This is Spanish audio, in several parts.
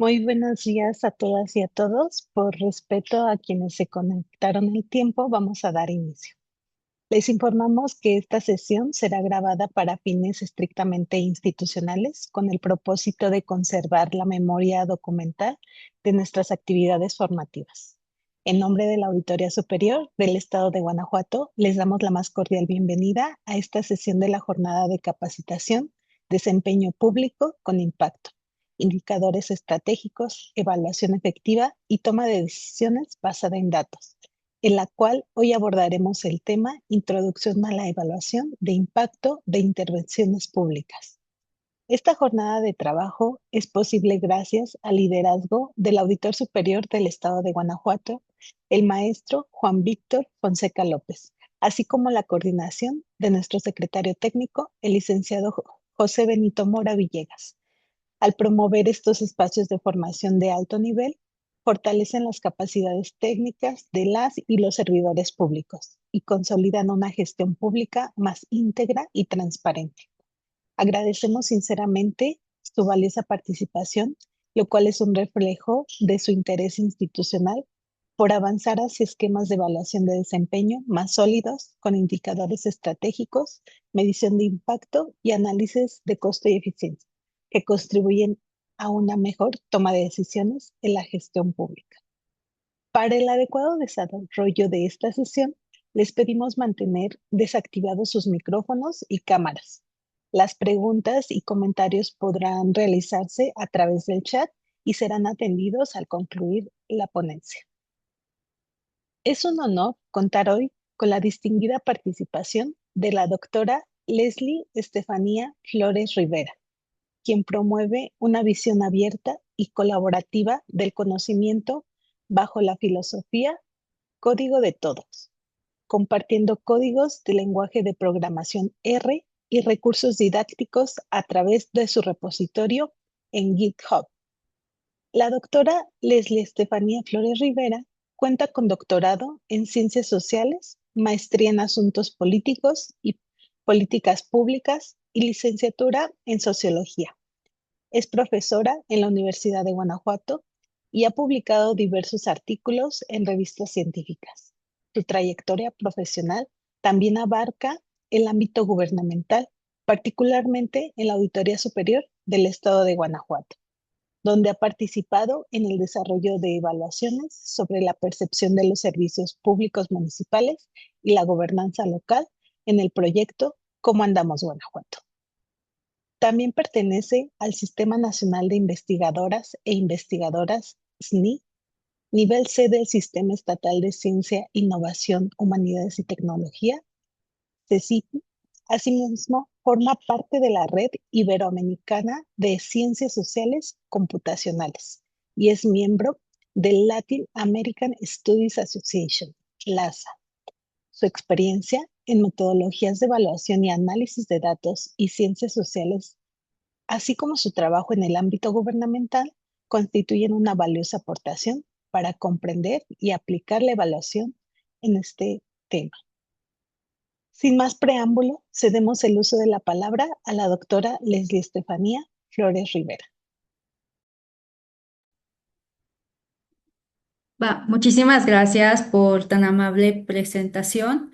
Muy buenos días a todas y a todos. Por respeto a quienes se conectaron el tiempo, vamos a dar inicio. Les informamos que esta sesión será grabada para fines estrictamente institucionales con el propósito de conservar la memoria documental de nuestras actividades formativas. En nombre de la Auditoría Superior del Estado de Guanajuato, les damos la más cordial bienvenida a esta sesión de la jornada de capacitación, desempeño público con impacto, indicadores estratégicos, evaluación efectiva y toma de decisiones basada en datos, en la cual hoy abordaremos el tema Introducción a la evaluación de impacto de intervenciones públicas. Esta jornada de trabajo es posible gracias al liderazgo del Auditor Superior del Estado de Guanajuato, el maestro Juan Víctor Fonseca López, así como la coordinación de nuestro secretario técnico, el licenciado José Benito Mora Villegas. Al promover estos espacios de formación de alto nivel, fortalecen las capacidades técnicas de las y los servidores públicos y consolidan una gestión pública más íntegra y transparente. Agradecemos sinceramente su valiosa participación, lo cual es un reflejo de su interés institucional por avanzar hacia esquemas de evaluación de desempeño más sólidos, con indicadores estratégicos, medición de impacto y análisis de costo y eficiencia, que contribuyen a una mejor toma de decisiones en la gestión pública. Para el adecuado desarrollo de esta sesión, les pedimos mantener desactivados sus micrófonos y cámaras. Las preguntas y comentarios podrán realizarse a través del chat y serán atendidos al concluir la ponencia. Es un honor contar hoy con la distinguida participación de la doctora Leslie Estefanía Flores Rivera, quien promueve una visión abierta y colaborativa del conocimiento bajo la filosofía Código de Todos, compartiendo códigos de lenguaje de programación R y recursos didácticos a través de su repositorio en GitHub. La doctora Leslie Estefanía Flores Rivera cuenta con doctorado en Ciencias Sociales, maestría en Asuntos Políticos y Políticas Públicas y licenciatura en Sociología. Es profesora en la Universidad de Guanajuato y ha publicado diversos artículos en revistas científicas. Su trayectoria profesional también abarca el ámbito gubernamental, particularmente en la Auditoría Superior del Estado de Guanajuato, donde ha participado en el desarrollo de evaluaciones sobre la percepción de los servicios públicos municipales y la gobernanza local en el proyecto Cómo Andamos Guanajuato. También pertenece al Sistema Nacional de Investigadoras e Investigadoras SNI, nivel C del Sistema Estatal de Ciencia, Innovación, Humanidades y Tecnología, CECITI. Asimismo, forma parte de la Red Iberoamericana de Ciencias Sociales Computacionales y es miembro del Latin American Studies Association, LASA. Su experiencia en metodologías de evaluación y análisis de datos y ciencias sociales, así como su trabajo en el ámbito gubernamental, constituyen una valiosa aportación para comprender y aplicar la evaluación en este tema. Sin más preámbulo, cedemos el uso de la palabra a la doctora Leslie Estefanía Flores Rivera. Muchísimas gracias por tan amable presentación.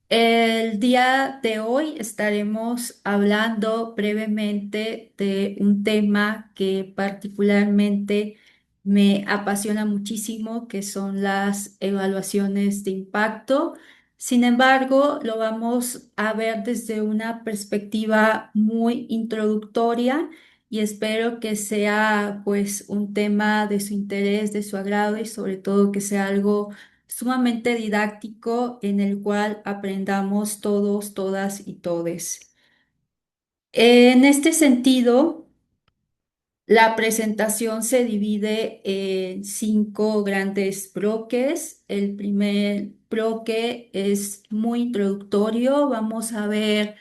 El día de hoy estaremos hablando brevemente de un tema que particularmente me apasiona muchísimo, que son las evaluaciones de impacto. Sin embargo, lo vamos a ver desde una perspectiva muy introductoria y espero que sea pues un tema de su interés, de su agrado y sobre todo que sea algo sumamente didáctico en el cual aprendamos todos, todas y todes. En este sentido, la presentación se divide en cinco grandes bloques. El primer bloque es muy introductorio. Vamos a ver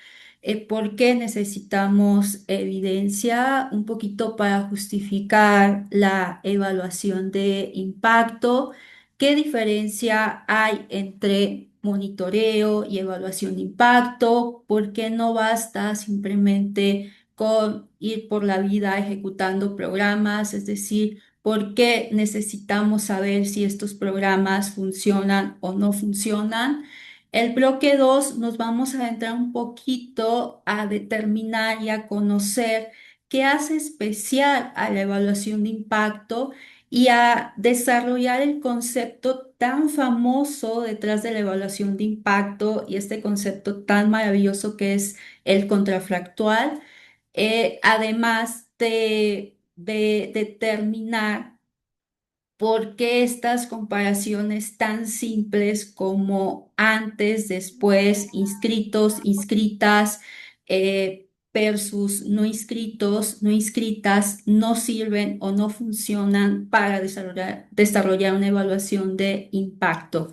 por qué necesitamos evidencia, un poquito para justificar la evaluación de impacto, qué diferencia hay entre monitoreo y evaluación de impacto, por qué no basta simplemente con ir por la vida ejecutando programas, es decir, por qué necesitamos saber si estos programas funcionan o no funcionan. El bloque 2 nos vamos a adentrar un poquito a determinar y a conocer qué hace especial a la evaluación de impacto y a desarrollar el concepto tan famoso detrás de la evaluación de impacto y este concepto tan maravilloso que es el contrafactual, además de determinar por qué estas comparaciones tan simples como antes, después, inscritos, inscritas, versus no inscritos, no inscritas, no sirven o no funcionan para desarrollar una evaluación de impacto.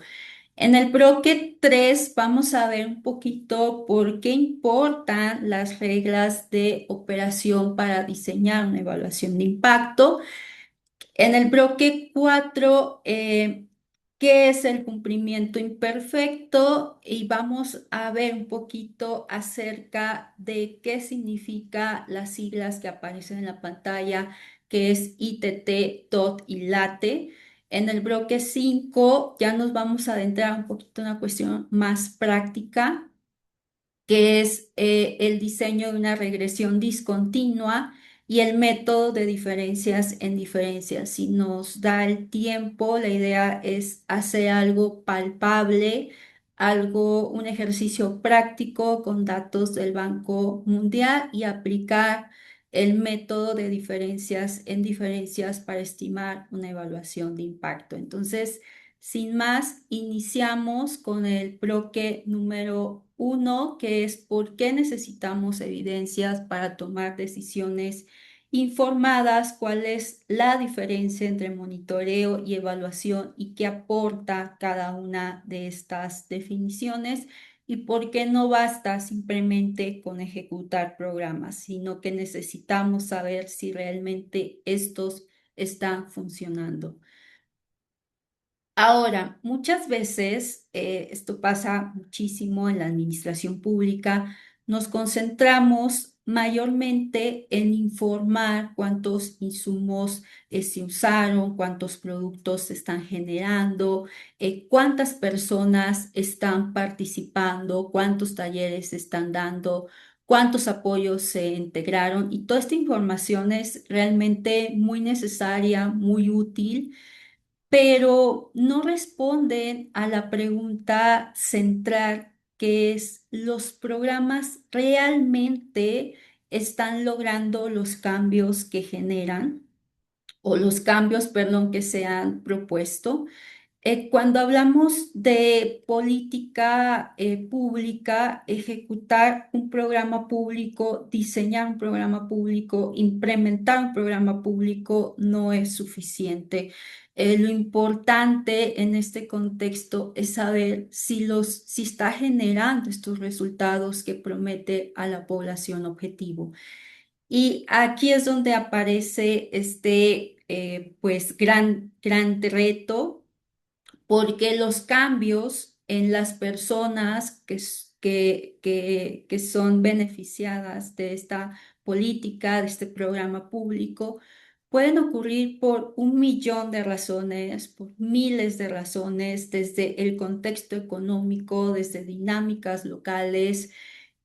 En el bloque 3 vamos a ver un poquito por qué importan las reglas de operación para diseñar una evaluación de impacto. En el bloque 4, ¿qué es el cumplimiento imperfecto? Y vamos a ver un poquito acerca de qué significa las siglas que aparecen en la pantalla, que es ITT, TOT y LATE. En el bloque 5 ya nos vamos a adentrar un poquito en una cuestión más práctica, que es el diseño de una regresión discontinua y el método de diferencias en diferencias. Si nos da el tiempo, la idea es hacer algo palpable, un ejercicio práctico con datos del Banco Mundial y aplicar el método de diferencias en diferencias para estimar una evaluación de impacto. Entonces, sin más, iniciamos con el bloque número 1, que es por qué necesitamos evidencias para tomar decisiones informadas, cuál es la diferencia entre monitoreo y evaluación y qué aporta cada una de estas definiciones y por qué no basta simplemente con ejecutar programas, sino que necesitamos saber si realmente estos están funcionando. Ahora, muchas veces, esto pasa muchísimo en la administración pública, nos concentramos mayormente en informar cuántos insumos se usaron, cuántos productos se están generando, cuántas personas están participando, cuántos talleres se están dando, cuántos apoyos se integraron, y toda esta información es realmente muy necesaria, muy útil, pero no responden a la pregunta central, que es: ¿los programas realmente están logrando los cambios que generan o los cambios, perdón, que se han propuesto? Cuando hablamos de política pública, ejecutar un programa público, diseñar un programa público, implementar un programa público no es suficiente. Lo importante en este contexto es saber si está generando estos resultados que promete a la población objetivo. Y aquí es donde aparece este pues gran reto, porque los cambios en las personas que son beneficiadas de esta política, de este programa público, pueden ocurrir por un millón de razones, por miles de razones, desde el contexto económico, desde dinámicas locales,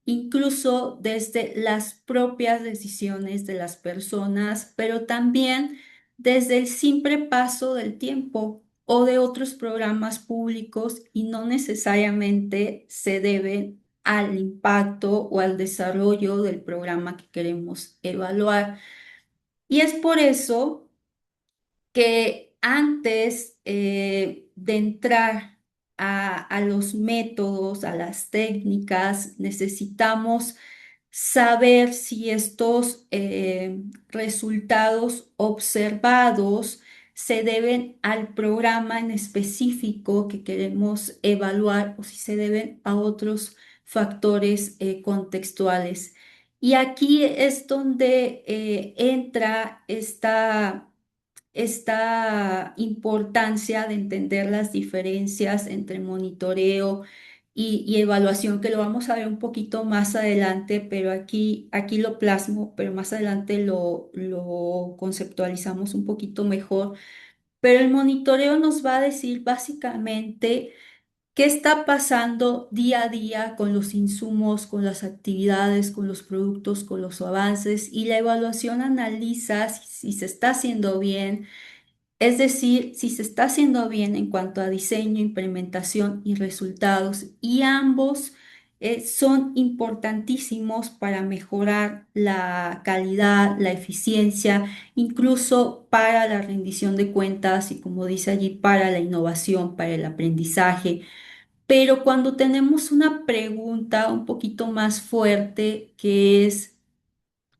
incluso desde las propias decisiones de las personas, pero también desde el simple paso del tiempo o de otros programas públicos, y no necesariamente se deben al impacto o al desarrollo del programa que queremos evaluar. Y es por eso que antes de entrar a los métodos, a las técnicas, necesitamos saber si estos resultados observados se deben al programa en específico que queremos evaluar o si se deben a otros factores contextuales. Y aquí es donde entra esta importancia de entender las diferencias entre monitoreo y evaluación, que lo vamos a ver un poquito más adelante, pero aquí lo plasmo, pero más adelante lo conceptualizamos un poquito mejor. Pero el monitoreo nos va a decir básicamente qué está pasando día a día con los insumos, con las actividades, con los productos, con los avances, y la evaluación analiza si se está haciendo bien, es decir, si se está haciendo bien en cuanto a diseño, implementación y resultados, y ambos son importantísimos para mejorar la calidad, la eficiencia, incluso para la rendición de cuentas y, como dice allí, para la innovación, para el aprendizaje. Pero cuando tenemos una pregunta un poquito más fuerte, que es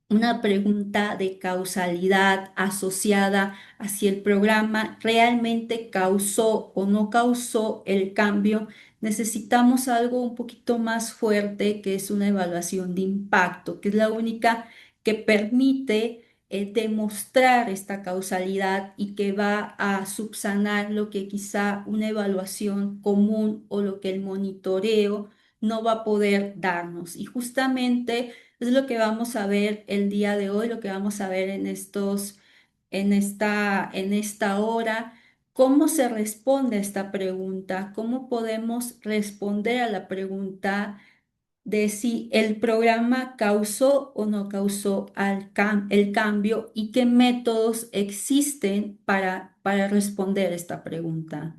una pregunta de causalidad asociada a si el programa realmente causó o no causó el cambio, necesitamos algo un poquito más fuerte, que es una evaluación de impacto, que es la única que permite demostrar esta causalidad y que va a subsanar lo que quizá una evaluación común o lo que el monitoreo no va a poder darnos. Y justamente es lo que vamos a ver el día de hoy, lo que vamos a ver en esta hora. ¿Cómo se responde a esta pregunta? ¿Cómo podemos responder a la pregunta de si el programa causó o no causó el cambio, y qué métodos existen para responder esta pregunta?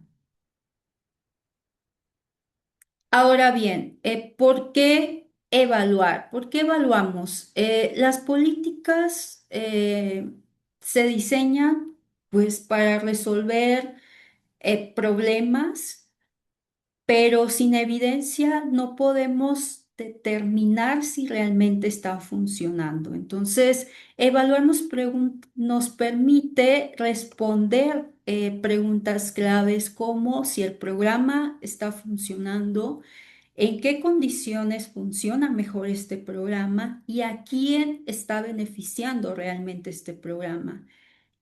Ahora bien, ¿por qué evaluar? ¿Por qué evaluamos? Las políticas se diseñan pues para resolver problemas, pero sin evidencia no podemos determinar si realmente está funcionando. Entonces, evaluar nos permite responder preguntas claves, como si el programa está funcionando, en qué condiciones funciona mejor este programa y a quién está beneficiando realmente este programa.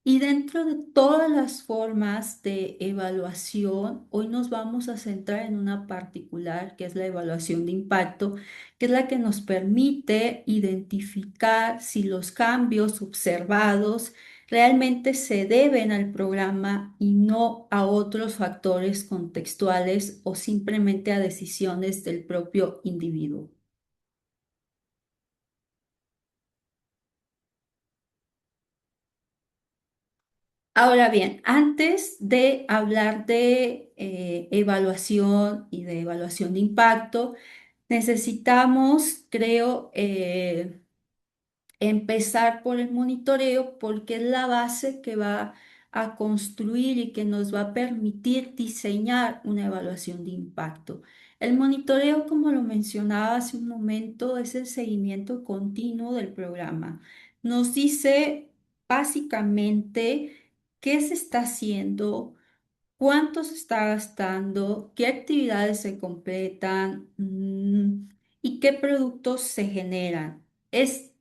Y dentro de todas las formas de evaluación, hoy nos vamos a centrar en una particular, que es la evaluación de impacto, que es la que nos permite identificar si los cambios observados realmente se deben al programa y no a otros factores contextuales o simplemente a decisiones del propio individuo. Ahora bien, antes de hablar de evaluación y de evaluación de impacto, necesitamos, creo, empezar por el monitoreo, porque es la base que va a construir y que nos va a permitir diseñar una evaluación de impacto. El monitoreo, como lo mencionaba hace un momento, es el seguimiento continuo del programa. Nos dice básicamente qué se está haciendo, cuánto se está gastando, qué actividades se completan, y qué productos se generan. Es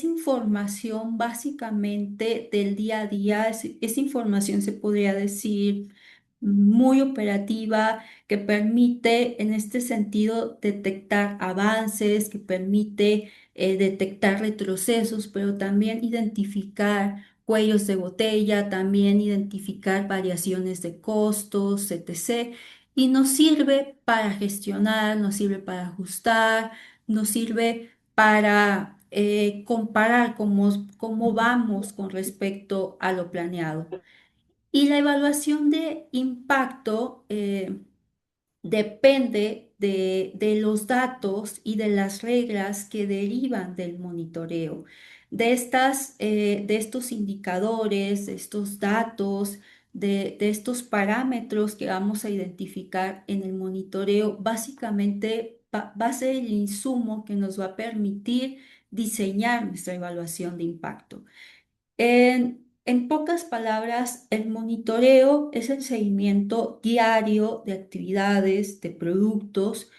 información básicamente del día a día, es información, se podría decir, muy operativa, que permite en este sentido detectar avances, que permite detectar retrocesos, pero también identificar cuellos de botella, también identificar variaciones de costos, etc. Y nos sirve para gestionar, nos sirve para ajustar, nos sirve para comparar cómo vamos con respecto a lo planeado. Y la evaluación de impacto depende de los datos y de las reglas que derivan del monitoreo, de estos indicadores, de estos datos, de estos parámetros que vamos a identificar en el monitoreo. Básicamente va a ser el insumo que nos va a permitir diseñar nuestra evaluación de impacto. En pocas palabras, el monitoreo es el seguimiento diario de actividades, de productos.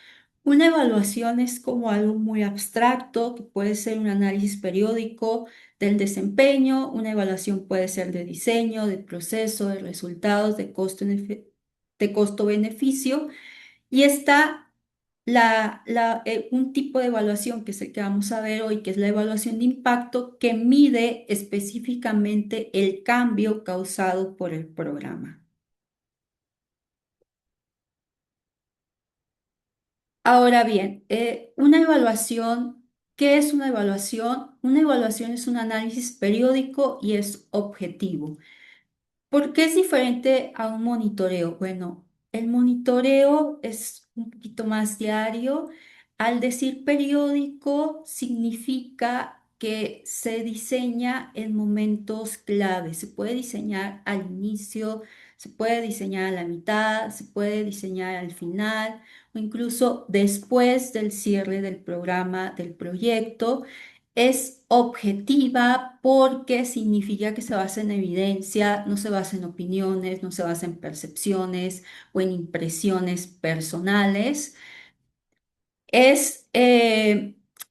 Una evaluación es como algo muy abstracto, que puede ser un análisis periódico del desempeño. Una evaluación puede ser de diseño, de proceso, de resultados, de costo-beneficio. Y está un tipo de evaluación que es el que vamos a ver hoy, que es la evaluación de impacto, que mide específicamente el cambio causado por el programa. Ahora bien, una evaluación, ¿qué es una evaluación? Una evaluación es un análisis periódico y es objetivo. ¿Por qué es diferente a un monitoreo? Bueno, el monitoreo es un poquito más diario. Al decir periódico, significa que se diseña en momentos clave. Se puede diseñar al inicio, se puede diseñar a la mitad, se puede diseñar al final o incluso después del cierre del programa, del proyecto. Es objetiva porque significa que se basa en evidencia, no se basa en opiniones, no se basa en percepciones o en impresiones personales. Es,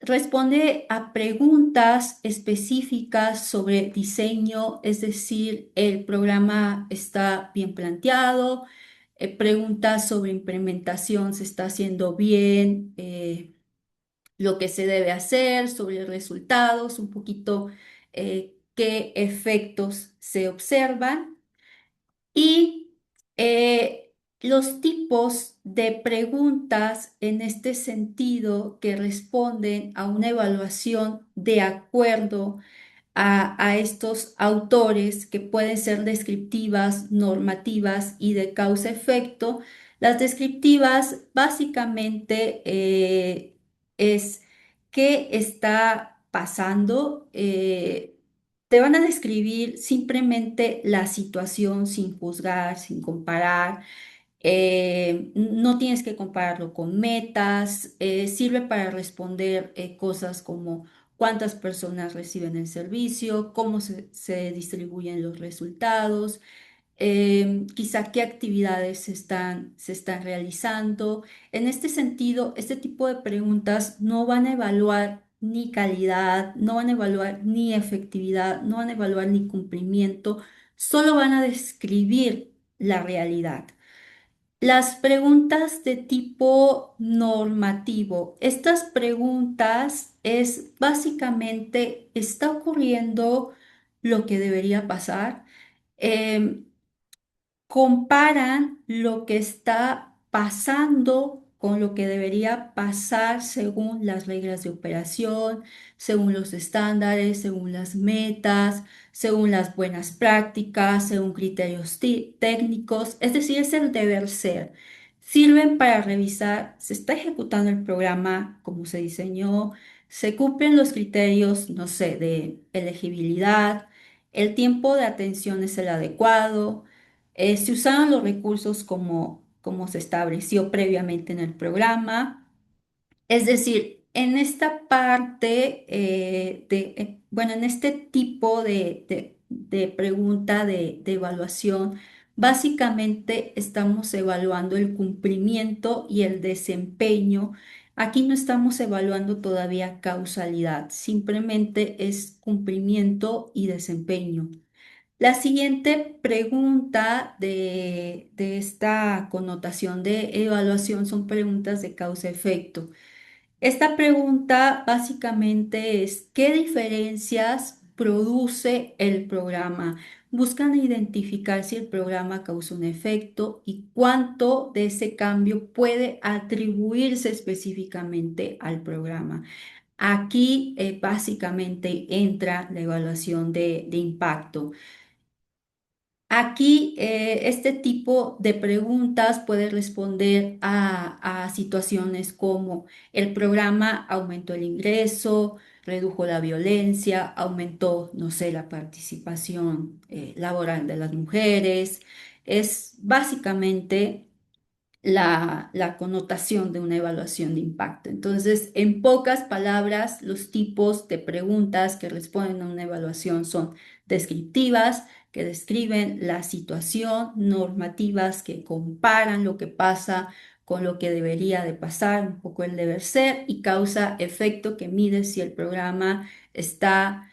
responde a preguntas específicas sobre diseño, es decir, el programa está bien planteado, preguntas sobre implementación, se está haciendo bien. Lo que se debe hacer, sobre resultados, un poquito qué efectos se observan y los tipos de preguntas en este sentido que responden a una evaluación de acuerdo a estos autores que pueden ser descriptivas, normativas y de causa-efecto. Las descriptivas básicamente es qué está pasando. Te van a describir simplemente la situación sin juzgar, sin comparar. No tienes que compararlo con metas, sirve para responder cosas como cuántas personas reciben el servicio, cómo se distribuyen los resultados, quizá qué actividades se están realizando. En este sentido, este tipo de preguntas no van a evaluar ni calidad, no van a evaluar ni efectividad, no van a evaluar ni cumplimiento, solo van a describir la realidad. Las preguntas de tipo normativo. Estas preguntas es básicamente, ¿está ocurriendo lo que debería pasar? Em, Comparan lo que está pasando con lo que debería pasar según las reglas de operación, según los estándares, según las metas, según las buenas prácticas, según criterios técnicos, es decir, es el deber ser. Sirven para revisar, se está ejecutando el programa como se diseñó, se cumplen los criterios, no sé, de elegibilidad, el tiempo de atención es el adecuado, se usaron los recursos como se estableció previamente en el programa. Es decir, en esta parte bueno, en este tipo de pregunta de evaluación, básicamente estamos evaluando el cumplimiento y el desempeño. Aquí no estamos evaluando todavía causalidad, simplemente es cumplimiento y desempeño. La siguiente pregunta de esta connotación de evaluación son preguntas de causa-efecto. Esta pregunta básicamente es, ¿qué diferencias produce el programa? Buscan identificar si el programa causa un efecto y cuánto de ese cambio puede atribuirse específicamente al programa. Aquí básicamente entra la evaluación de impacto. Aquí, este tipo de preguntas puede responder a situaciones como el programa aumentó el ingreso, redujo la violencia, aumentó, no sé, la participación laboral de las mujeres. Es básicamente la connotación de una evaluación de impacto. Entonces, en pocas palabras, los tipos de preguntas que responden a una evaluación son descriptivas, que describen la situación, normativas que comparan lo que pasa con lo que debería de pasar, un poco el deber ser, y causa-efecto que mide si el programa está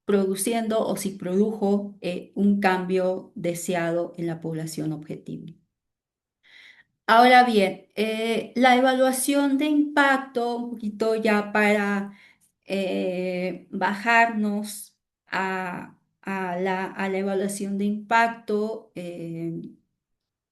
produciendo o si produjo un cambio deseado en la población objetivo. Ahora bien, la evaluación de impacto, un poquito ya para bajarnos a la evaluación de impacto,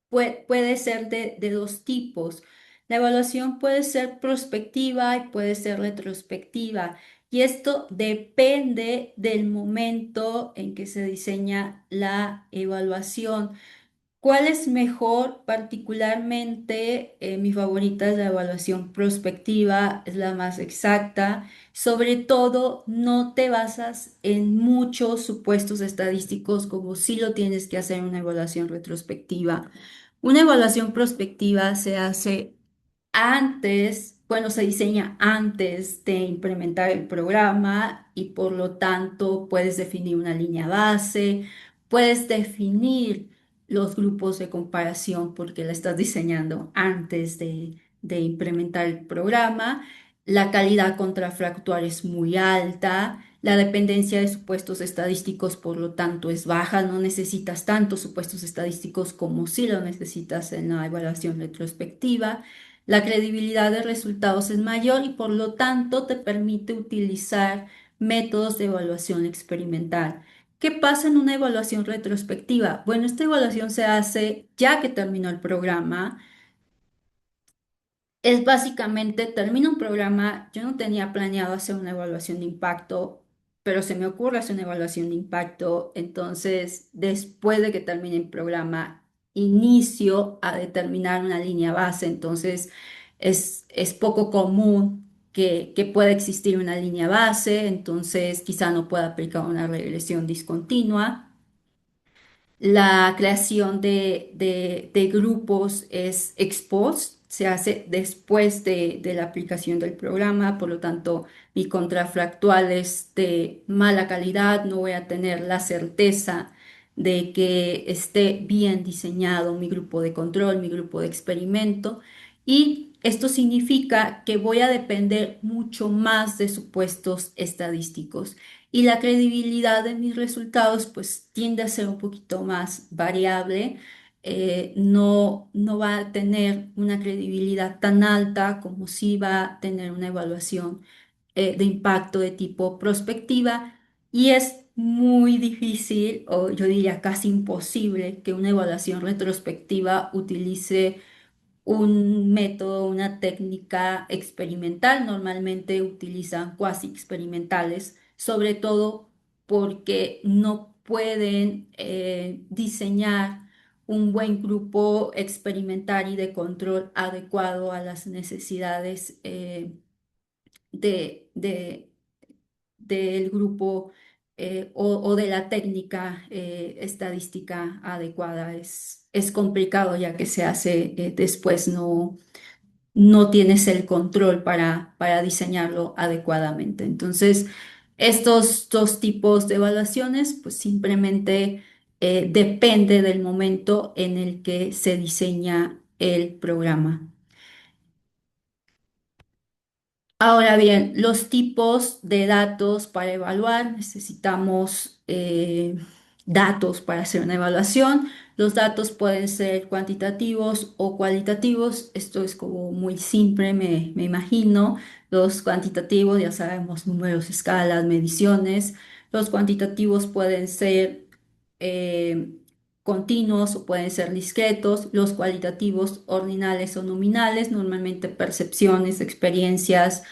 puede ser de dos tipos. La evaluación puede ser prospectiva y puede ser retrospectiva. Y esto depende del momento en que se diseña la evaluación. ¿Cuál es mejor? Particularmente, mi favorita es la evaluación prospectiva, es la más exacta. Sobre todo, no te basas en muchos supuestos estadísticos como si lo tienes que hacer en una evaluación retrospectiva. Una evaluación prospectiva se hace antes, bueno, se diseña antes de implementar el programa y por lo tanto puedes definir una línea base, puedes definir los grupos de comparación porque la estás diseñando antes de implementar el programa. La calidad contrafactual es muy alta. La dependencia de supuestos estadísticos, por lo tanto, es baja. No necesitas tantos supuestos estadísticos como si lo necesitas en la evaluación retrospectiva. La credibilidad de resultados es mayor y por lo tanto te permite utilizar métodos de evaluación experimental. ¿Qué pasa en una evaluación retrospectiva? Bueno, esta evaluación se hace ya que terminó el programa. Es básicamente, termino un programa, yo no tenía planeado hacer una evaluación de impacto, pero se me ocurre hacer una evaluación de impacto, entonces después de que termine el programa, inicio a determinar una línea base, entonces es poco común que pueda existir una línea base, entonces quizá no pueda aplicar una regresión discontinua. La creación de grupos es ex post, se hace después de la aplicación del programa, por lo tanto, mi contrafactual es de mala calidad, no voy a tener la certeza de que esté bien diseñado mi grupo de control, mi grupo de experimento, y esto significa que voy a depender mucho más de supuestos estadísticos y la credibilidad de mis resultados pues tiende a ser un poquito más variable. No va a tener una credibilidad tan alta como si va a tener una evaluación de impacto de tipo prospectiva y es muy difícil o yo diría casi imposible que una evaluación retrospectiva utilice un método, una técnica experimental. Normalmente utilizan cuasi experimentales, sobre todo porque no pueden diseñar un buen grupo experimental y de control adecuado a las necesidades de, de- del grupo o de la técnica estadística adecuada. Es complicado ya que se hace después, no tienes el control para diseñarlo adecuadamente. Entonces, estos dos tipos de evaluaciones, pues simplemente depende del momento en el que se diseña el programa. Ahora bien, los tipos de datos para evaluar, necesitamos datos para hacer una evaluación. Los datos pueden ser cuantitativos o cualitativos. Esto es como muy simple, me imagino. Los cuantitativos, ya sabemos, números, escalas, mediciones. Los cuantitativos pueden ser eh, continuos o pueden ser discretos. Los cualitativos, ordinales o nominales, normalmente percepciones, experiencias,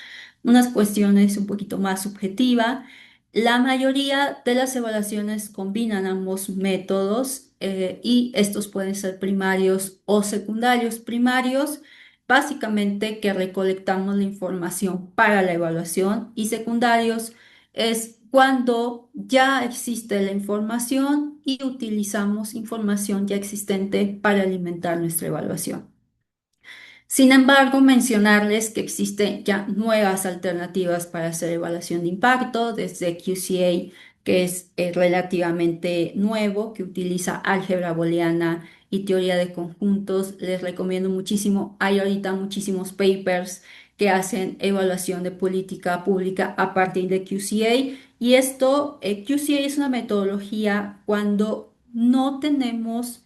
unas cuestiones un poquito más subjetivas. La mayoría de las evaluaciones combinan ambos métodos y estos pueden ser primarios o secundarios. Primarios, básicamente que recolectamos la información para la evaluación y secundarios es cuando ya existe la información y utilizamos información ya existente para alimentar nuestra evaluación. Sin embargo, mencionarles que existen ya nuevas alternativas para hacer evaluación de impacto, desde QCA, que es relativamente nuevo, que utiliza álgebra booleana y teoría de conjuntos. Les recomiendo muchísimo. Hay ahorita muchísimos papers que hacen evaluación de política pública a partir de QCA. Y esto, QCA es una metodología cuando no tenemos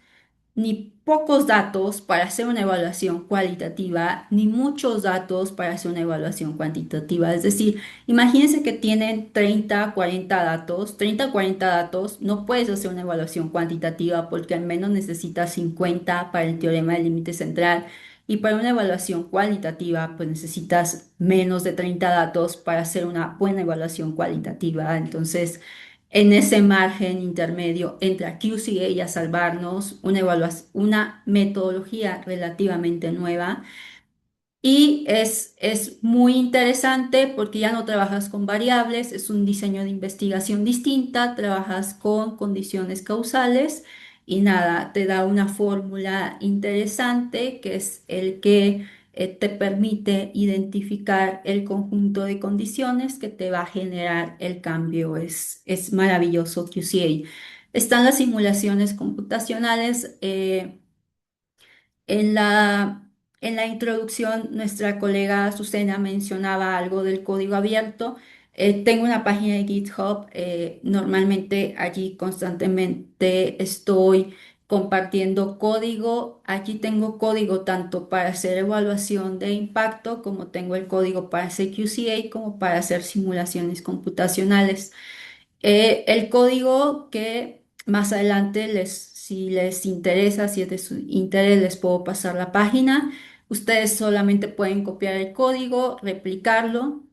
ni pocos datos para hacer una evaluación cualitativa, ni muchos datos para hacer una evaluación cuantitativa. Es decir, imagínense que tienen 30, 40 datos, no puedes hacer una evaluación cuantitativa porque al menos necesitas 50 para el teorema del límite central. Y para una evaluación cualitativa, pues necesitas menos de 30 datos para hacer una buena evaluación cualitativa. Entonces, en ese margen intermedio entre a QCA y a salvarnos, una metodología relativamente nueva y es muy interesante porque ya no trabajas con variables, es un diseño de investigación distinta, trabajas con condiciones causales y nada, te da una fórmula interesante que es el que te permite identificar el conjunto de condiciones que te va a generar el cambio. Es maravilloso QCA. Están las simulaciones computacionales. En en la introducción, nuestra colega Azucena mencionaba algo del código abierto. Tengo una página de GitHub. Normalmente allí constantemente estoy compartiendo código. Allí tengo código tanto para hacer evaluación de impacto, como tengo el código para hacer QCA, como para hacer simulaciones computacionales. El código que más adelante si les interesa, si es de su interés, les puedo pasar la página. Ustedes solamente pueden copiar el código, replicarlo.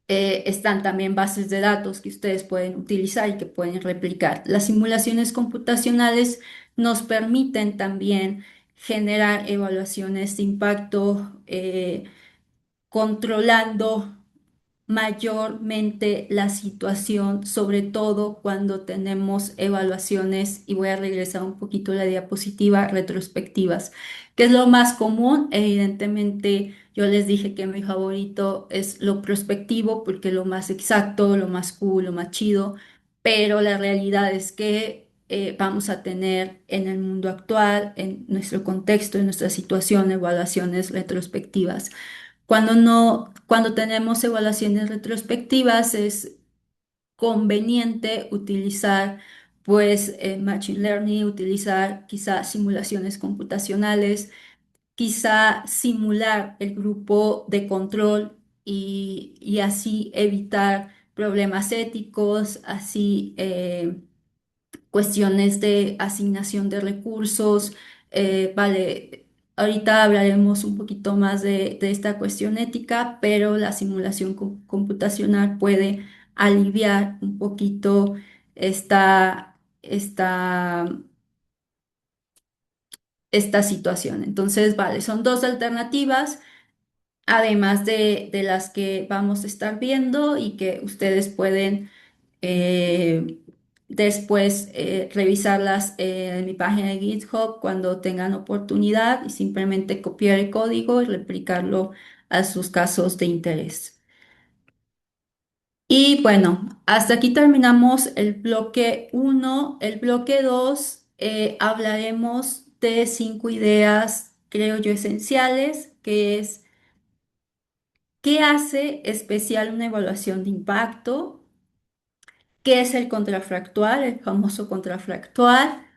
Están también bases de datos que ustedes pueden utilizar y que pueden replicar. Las simulaciones computacionales nos permiten también generar evaluaciones de impacto, controlando mayormente la situación, sobre todo cuando tenemos evaluaciones, y voy a regresar un poquito a la diapositiva, retrospectivas, que es lo más común. Evidentemente, yo les dije que mi favorito es lo prospectivo, porque lo más exacto, lo más cool, lo más chido, pero la realidad es que vamos a tener en el mundo actual, en nuestro contexto, en nuestra situación, evaluaciones retrospectivas. Cuando tenemos evaluaciones retrospectivas es conveniente utilizar pues Machine Learning, utilizar quizá simulaciones computacionales, quizá simular el grupo de control y así evitar problemas éticos, así cuestiones de asignación de recursos. Vale, ahorita hablaremos un poquito más de esta cuestión ética, pero la simulación computacional puede aliviar un poquito esta, esta situación. Entonces, vale, son dos alternativas, además de las que vamos a estar viendo y que ustedes pueden eh, después revisarlas en mi página de GitHub cuando tengan oportunidad y simplemente copiar el código y replicarlo a sus casos de interés. Y bueno, hasta aquí terminamos el bloque uno. El bloque 2, hablaremos de 5 ideas, creo yo, esenciales, que es ¿qué hace especial una evaluación de impacto? ¿Qué es el contrafactual, el famoso contrafactual?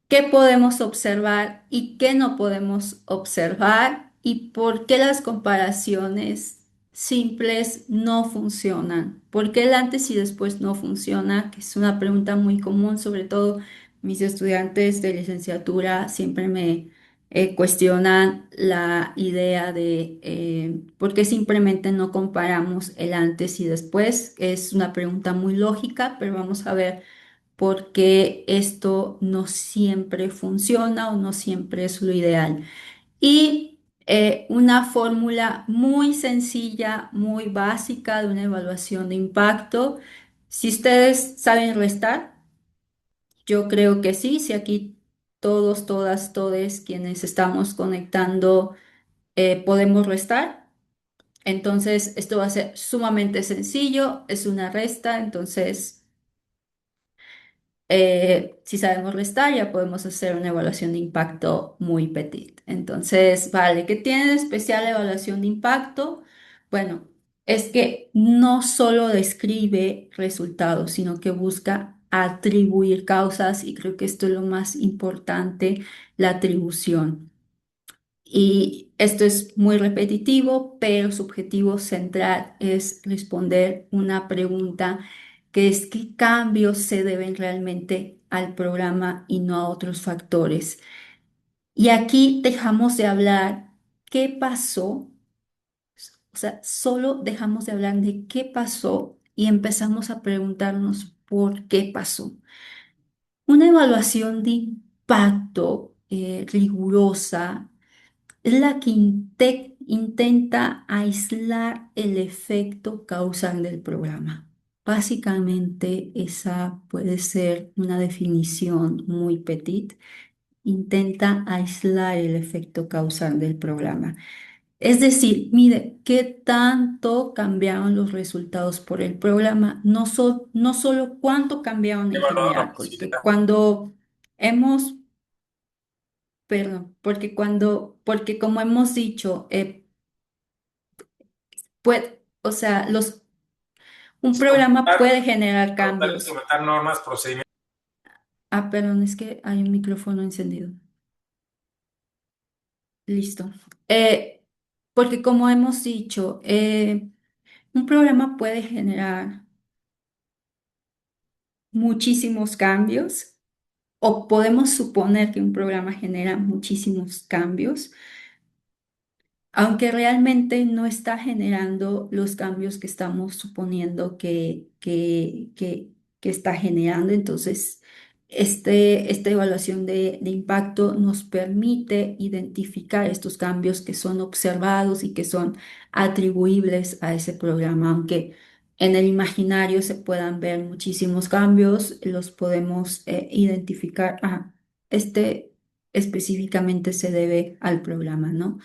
¿Qué podemos observar y qué no podemos observar? ¿Y por qué las comparaciones simples no funcionan? ¿Por qué el antes y después no funciona? Que es una pregunta muy común, sobre todo mis estudiantes de licenciatura siempre me cuestionan la idea de por qué simplemente no comparamos el antes y después. Es una pregunta muy lógica, pero vamos a ver porque esto no siempre funciona o no siempre es lo ideal. Y una fórmula muy sencilla, muy básica de una evaluación de impacto. Si ustedes saben restar, yo creo que sí. Si aquí todos, todas, todes quienes estamos conectando podemos restar. Entonces, esto va a ser sumamente sencillo, es una resta, entonces si sabemos restar, ya podemos hacer una evaluación de impacto muy petit. Entonces, vale, ¿qué tiene de especial la evaluación de impacto? Bueno, es que no solo describe resultados, sino que busca atribuir causas y creo que esto es lo más importante, la atribución. Y esto es muy repetitivo, pero su objetivo central es responder una pregunta que es qué cambios se deben realmente al programa y no a otros factores. Y aquí dejamos de hablar qué pasó, o sea, solo dejamos de hablar de qué pasó y empezamos a preguntarnos por qué pasó. Una evaluación de impacto rigurosa es la que intenta aislar el efecto causal del programa. Básicamente, esa puede ser una definición muy petit. Intenta aislar el efecto causal del programa. Es decir, mire, ¿qué tanto cambiaron los resultados por el programa? No solo cuánto cambiaron en Evaluado la general, porque posibilidad. cuando hemos, perdón, porque como hemos dicho, o sea, un programa Implementar, puede generar adoptar, cambios. implementar normas, procedimientos. Ah, perdón, es que hay un micrófono encendido. Listo. Porque como hemos dicho, un programa puede generar muchísimos cambios, o podemos suponer que un programa genera muchísimos cambios, aunque realmente no está generando los cambios que estamos suponiendo que está generando. Entonces, esta evaluación de impacto nos permite identificar estos cambios que son observados y que son atribuibles a ese programa, aunque en el imaginario se puedan ver muchísimos cambios, los podemos identificar. Este específicamente se debe al programa, ¿no?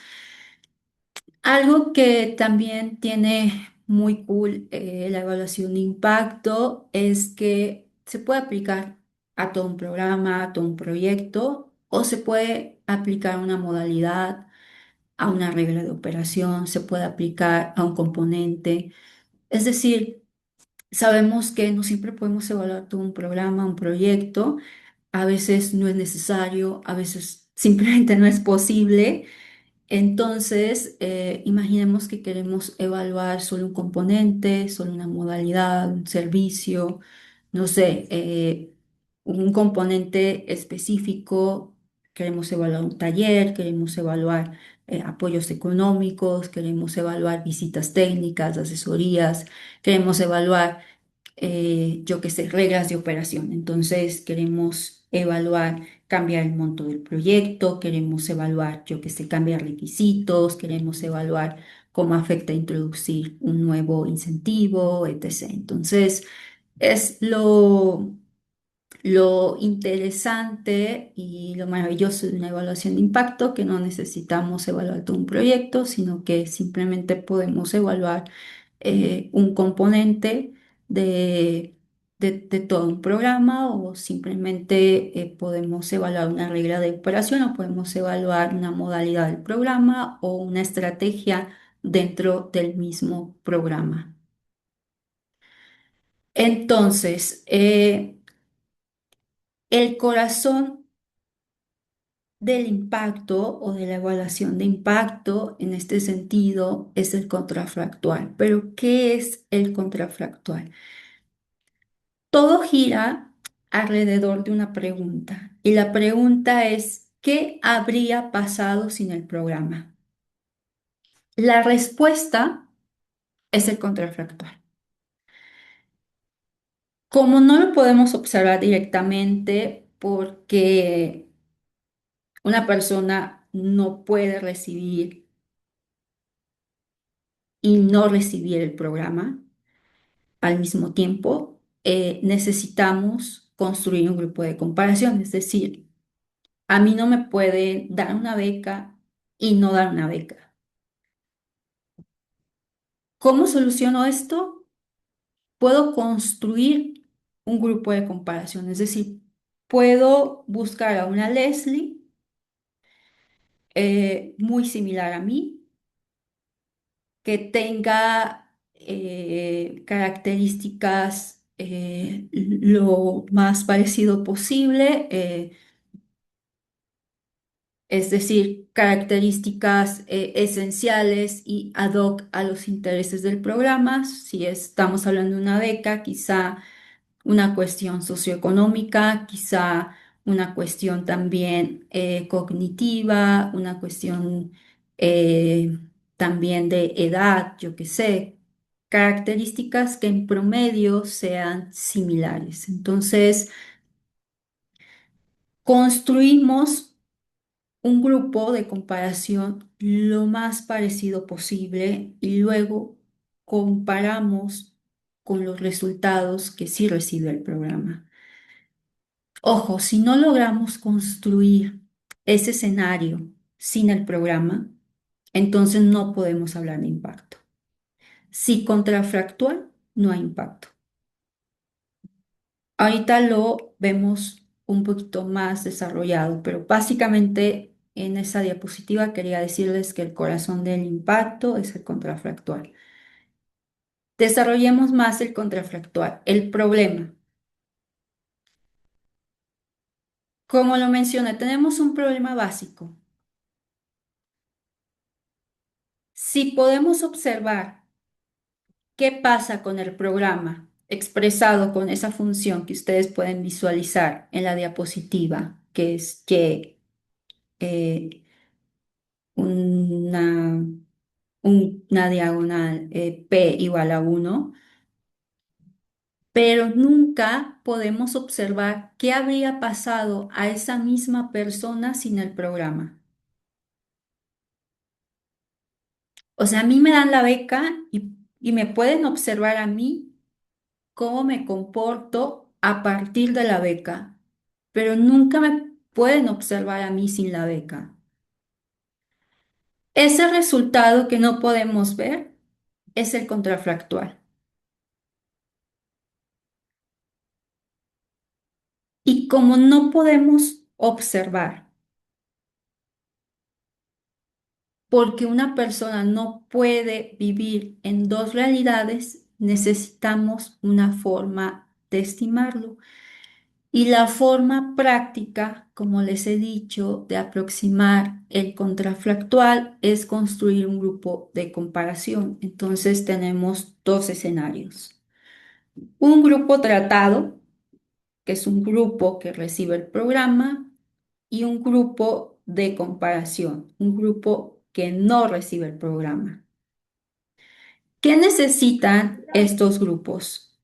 Algo que también tiene muy cool la evaluación de impacto es que se puede aplicar a todo un programa, a todo un proyecto, o se puede aplicar a una modalidad, a una regla de operación, se puede aplicar a un componente. Es decir, sabemos que no siempre podemos evaluar todo un programa, un proyecto. A veces no es necesario, a veces simplemente no es posible. Entonces, imaginemos que queremos evaluar solo un componente, solo una modalidad, un servicio, no sé, un componente específico. Queremos evaluar un taller, queremos evaluar apoyos económicos, queremos evaluar visitas técnicas, asesorías, queremos evaluar yo qué sé, reglas de operación. Entonces, queremos evaluar, cambiar el monto del proyecto, queremos evaluar, yo qué sé, cambiar requisitos, queremos evaluar cómo afecta introducir un nuevo incentivo, etc. Entonces, es lo interesante y lo maravilloso de una evaluación de impacto, que no necesitamos evaluar todo un proyecto, sino que simplemente podemos evaluar un componente de, de todo un programa, o simplemente podemos evaluar una regla de operación, o podemos evaluar una modalidad del programa o una estrategia dentro del mismo programa. Entonces, el corazón del impacto o de la evaluación de impacto en este sentido es el contrafactual. Pero, ¿qué es el contrafactual? Todo gira alrededor de una pregunta, y la pregunta es, ¿qué habría pasado sin el programa? La respuesta es el contrafactual. Como no lo podemos observar directamente porque una persona no puede recibir y no recibir el programa al mismo tiempo, necesitamos construir un grupo de comparación. Es decir, a mí no me pueden dar una beca y no dar una beca. ¿Cómo soluciono esto? Puedo construir un grupo de comparación. Es decir, puedo buscar a una Leslie muy similar a mí, que tenga características lo más parecido posible, es decir, características esenciales y ad hoc a los intereses del programa. Si estamos hablando de una beca, quizá una cuestión socioeconómica, quizá una cuestión también cognitiva, una cuestión también de edad, yo qué sé, características que en promedio sean similares. Entonces, construimos un grupo de comparación lo más parecido posible y luego comparamos con los resultados que sí recibe el programa. Ojo, si no logramos construir ese escenario sin el programa, entonces no podemos hablar de impacto. Si contrafactual, no hay impacto. Ahorita lo vemos un poquito más desarrollado, pero básicamente en esa diapositiva quería decirles que el corazón del impacto es el contrafactual. Desarrollemos más el contrafactual. El problema, como lo mencioné, tenemos un problema básico. Si podemos observar qué pasa con el programa expresado con esa función que ustedes pueden visualizar en la diapositiva, que es que eh, una, una diagonal P igual a 1, pero nunca podemos observar qué habría pasado a esa misma persona sin el programa. O sea, a mí me dan la beca y me pueden observar a mí cómo me comporto a partir de la beca, pero nunca me pueden observar a mí sin la beca. Ese resultado que no podemos ver es el contrafactual. Y como no podemos observar, porque una persona no puede vivir en dos realidades, necesitamos una forma de estimarlo. Y la forma práctica, como les he dicho, de aproximar el contrafactual es construir un grupo de comparación. Entonces tenemos dos escenarios. Un grupo tratado, que es un grupo que recibe el programa, y un grupo de comparación, un grupo que no recibe el programa. ¿Qué necesitan estos grupos?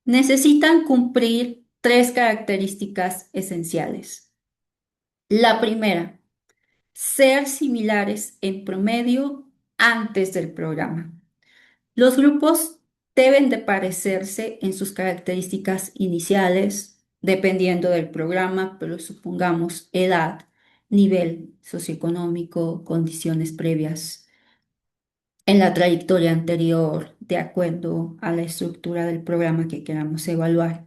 Necesitan cumplir tres características esenciales. La primera, ser similares en promedio antes del programa. Los grupos deben de parecerse en sus características iniciales, dependiendo del programa, pero supongamos edad, nivel socioeconómico, condiciones previas en la trayectoria anterior, de acuerdo a la estructura del programa que queramos evaluar.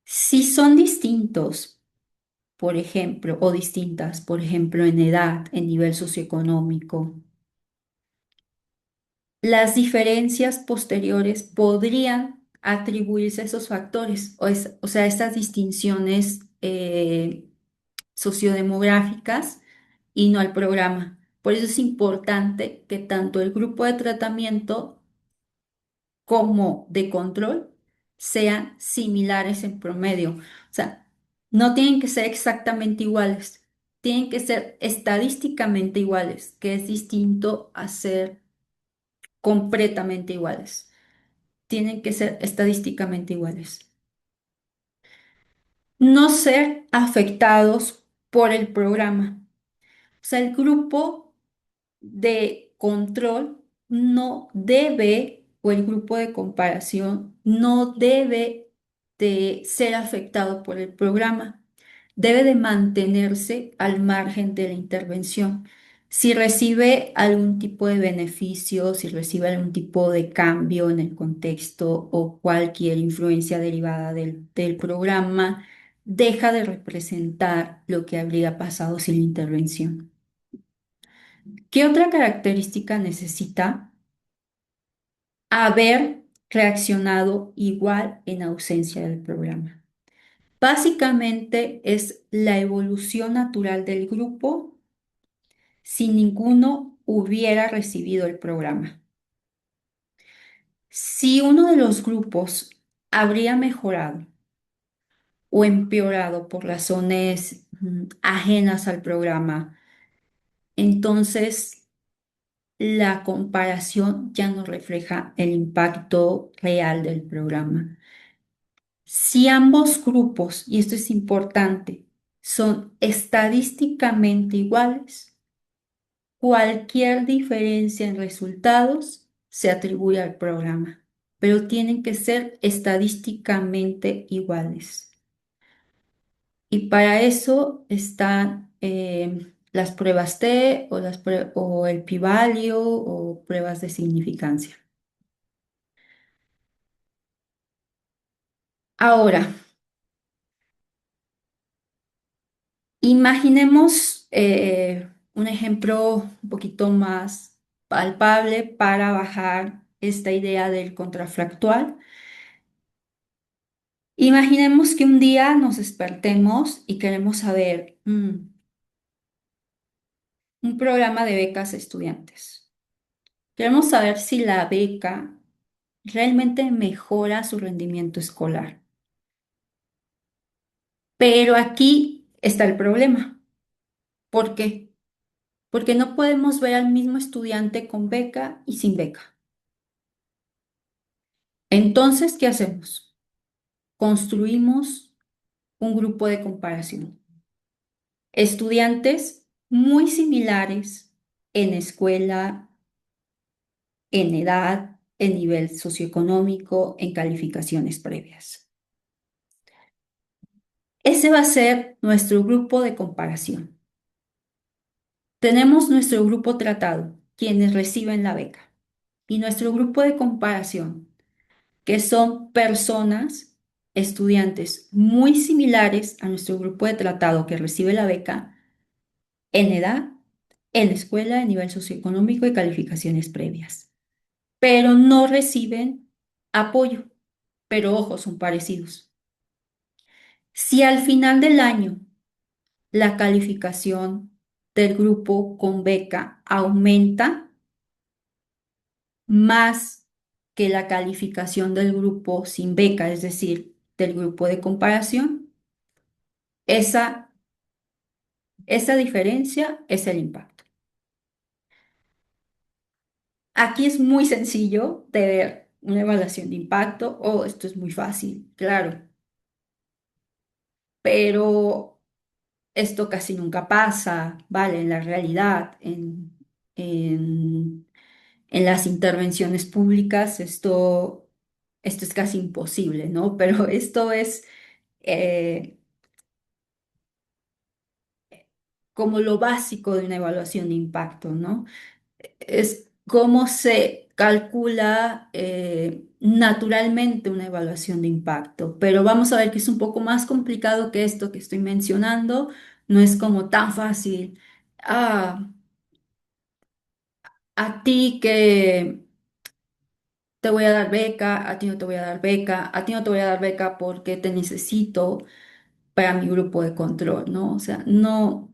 Si son distintos, por ejemplo, o distintas, por ejemplo, en edad, en nivel socioeconómico, las diferencias posteriores podrían atribuirse a esos factores, o sea, estas distinciones sociodemográficas y no al programa. Por eso es importante que tanto el grupo de tratamiento como de control sean similares en promedio. O sea, no tienen que ser exactamente iguales, tienen que ser estadísticamente iguales, que es distinto a ser completamente iguales. Tienen que ser estadísticamente iguales. No ser afectados por el programa. O sea, el grupo de control no debe, o el grupo de comparación no debe de ser afectado por el programa. Debe de mantenerse al margen de la intervención. Si recibe algún tipo de beneficio, si recibe algún tipo de cambio en el contexto o cualquier influencia derivada del programa, deja de representar lo que habría pasado sin la intervención. ¿Qué otra característica necesita? Haber reaccionado igual en ausencia del programa. Básicamente es la evolución natural del grupo si ninguno hubiera recibido el programa. Si uno de los grupos habría mejorado o empeorado por razones ajenas al programa, entonces la comparación ya no refleja el impacto real del programa. Si ambos grupos, y esto es importante, son estadísticamente iguales, cualquier diferencia en resultados se atribuye al programa, pero tienen que ser estadísticamente iguales. Y para eso están las pruebas T o, o el p-value o pruebas de significancia. Ahora, imaginemos un ejemplo un poquito más palpable para bajar esta idea del contrafactual. Imaginemos que un día nos despertemos y queremos saber un programa de becas a estudiantes. Queremos saber si la beca realmente mejora su rendimiento escolar. Pero aquí está el problema. ¿Por qué? Porque no podemos ver al mismo estudiante con beca y sin beca. Entonces, ¿qué hacemos? Construimos un grupo de comparación. Estudiantes muy similares en escuela, en edad, en nivel socioeconómico, en calificaciones previas. Ese va a ser nuestro grupo de comparación. Tenemos nuestro grupo tratado, quienes reciben la beca, y nuestro grupo de comparación, que son personas, estudiantes muy similares a nuestro grupo de tratado que recibe la beca en edad, en escuela, en nivel socioeconómico y calificaciones previas, pero no reciben apoyo, pero ojo, son parecidos. Si al final del año la calificación del grupo con beca aumenta más que la calificación del grupo sin beca, es decir, del grupo de comparación, esa, esa diferencia es el impacto. Aquí es muy sencillo de ver una evaluación de impacto. Oh, esto es muy fácil, claro, pero esto casi nunca pasa, ¿vale? En la realidad, en, en las intervenciones públicas, esto es casi imposible, ¿no? Pero esto es eh, como lo básico de una evaluación de impacto, ¿no? Es cómo se calcula naturalmente una evaluación de impacto, pero vamos a ver que es un poco más complicado que esto que estoy mencionando, no es como tan fácil. Ah, a ti que te voy a dar beca, a ti no te voy a dar beca, a ti no te voy a dar beca porque te necesito para mi grupo de control, ¿no? O sea, no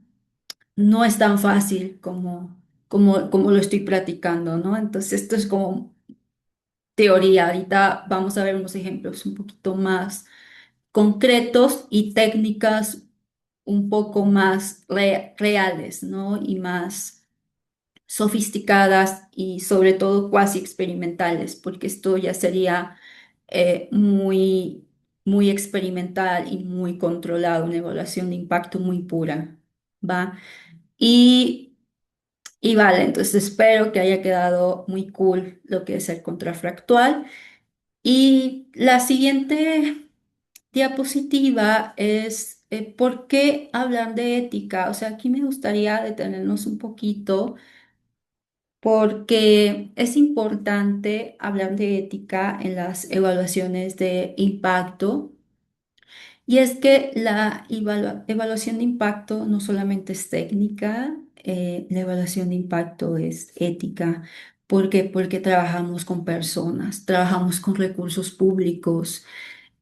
es tan fácil como lo estoy practicando, ¿no? Entonces, esto es como teoría. Ahorita vamos a ver unos ejemplos un poquito más concretos y técnicas un poco más reales, ¿no? Y más sofisticadas y sobre todo cuasi experimentales, porque esto ya sería muy, muy experimental y muy controlado, una evaluación de impacto muy pura, ¿va? Y, y vale, entonces espero que haya quedado muy cool lo que es el contrafractual. Y la siguiente diapositiva es ¿por qué hablar de ética? O sea, aquí me gustaría detenernos un poquito porque es importante hablar de ética en las evaluaciones de impacto. Y es que la evaluación de impacto no solamente es técnica, la evaluación de impacto es ética, ¿Por qué? Porque trabajamos con personas, trabajamos con recursos públicos,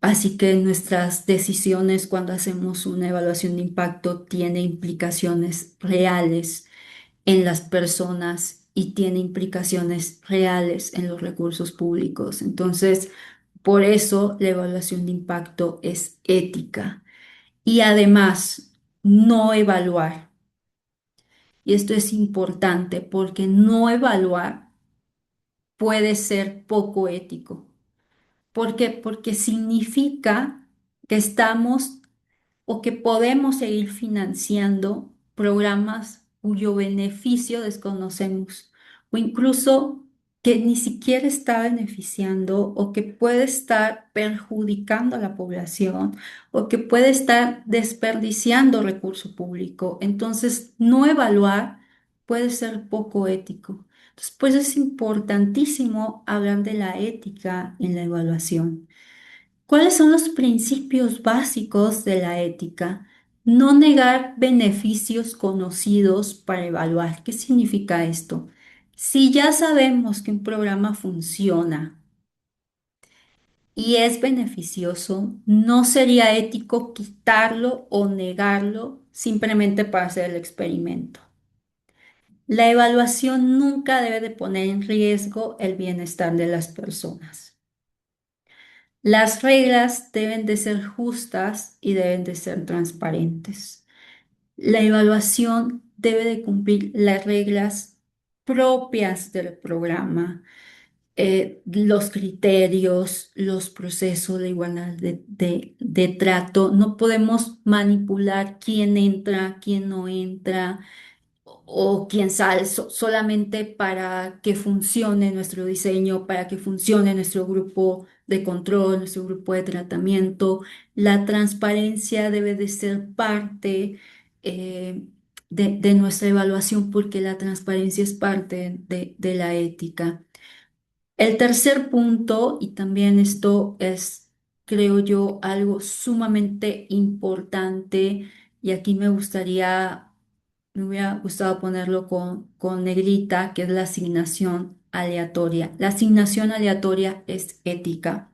así que nuestras decisiones cuando hacemos una evaluación de impacto tiene implicaciones reales en las personas y tiene implicaciones reales en los recursos públicos. Entonces, por eso la evaluación de impacto es ética. Y además, no evaluar. Y esto es importante porque no evaluar puede ser poco ético. ¿Por qué? Porque significa que estamos o que podemos seguir financiando programas cuyo beneficio desconocemos o incluso que ni siquiera está beneficiando o que puede estar perjudicando a la población o que puede estar desperdiciando recurso público. Entonces, no evaluar puede ser poco ético. Entonces, pues es importantísimo hablar de la ética en la evaluación. ¿Cuáles son los principios básicos de la ética? No negar beneficios conocidos para evaluar. ¿Qué significa esto? Si ya sabemos que un programa funciona y es beneficioso, no sería ético quitarlo o negarlo simplemente para hacer el experimento. La evaluación nunca debe de poner en riesgo el bienestar de las personas. Las reglas deben de ser justas y deben de ser transparentes. La evaluación debe de cumplir las reglas propias del programa, los criterios, los procesos de igualdad de trato. No podemos manipular quién entra, quién no entra o quién sale solamente para que funcione nuestro diseño, para que funcione nuestro grupo de control, nuestro grupo de tratamiento. La transparencia debe de ser parte de nuestra evaluación porque la transparencia es parte de la ética. El tercer punto, y también esto es, creo yo, algo sumamente importante, y aquí me hubiera gustado ponerlo con negrita, que es la asignación aleatoria. La asignación aleatoria es ética.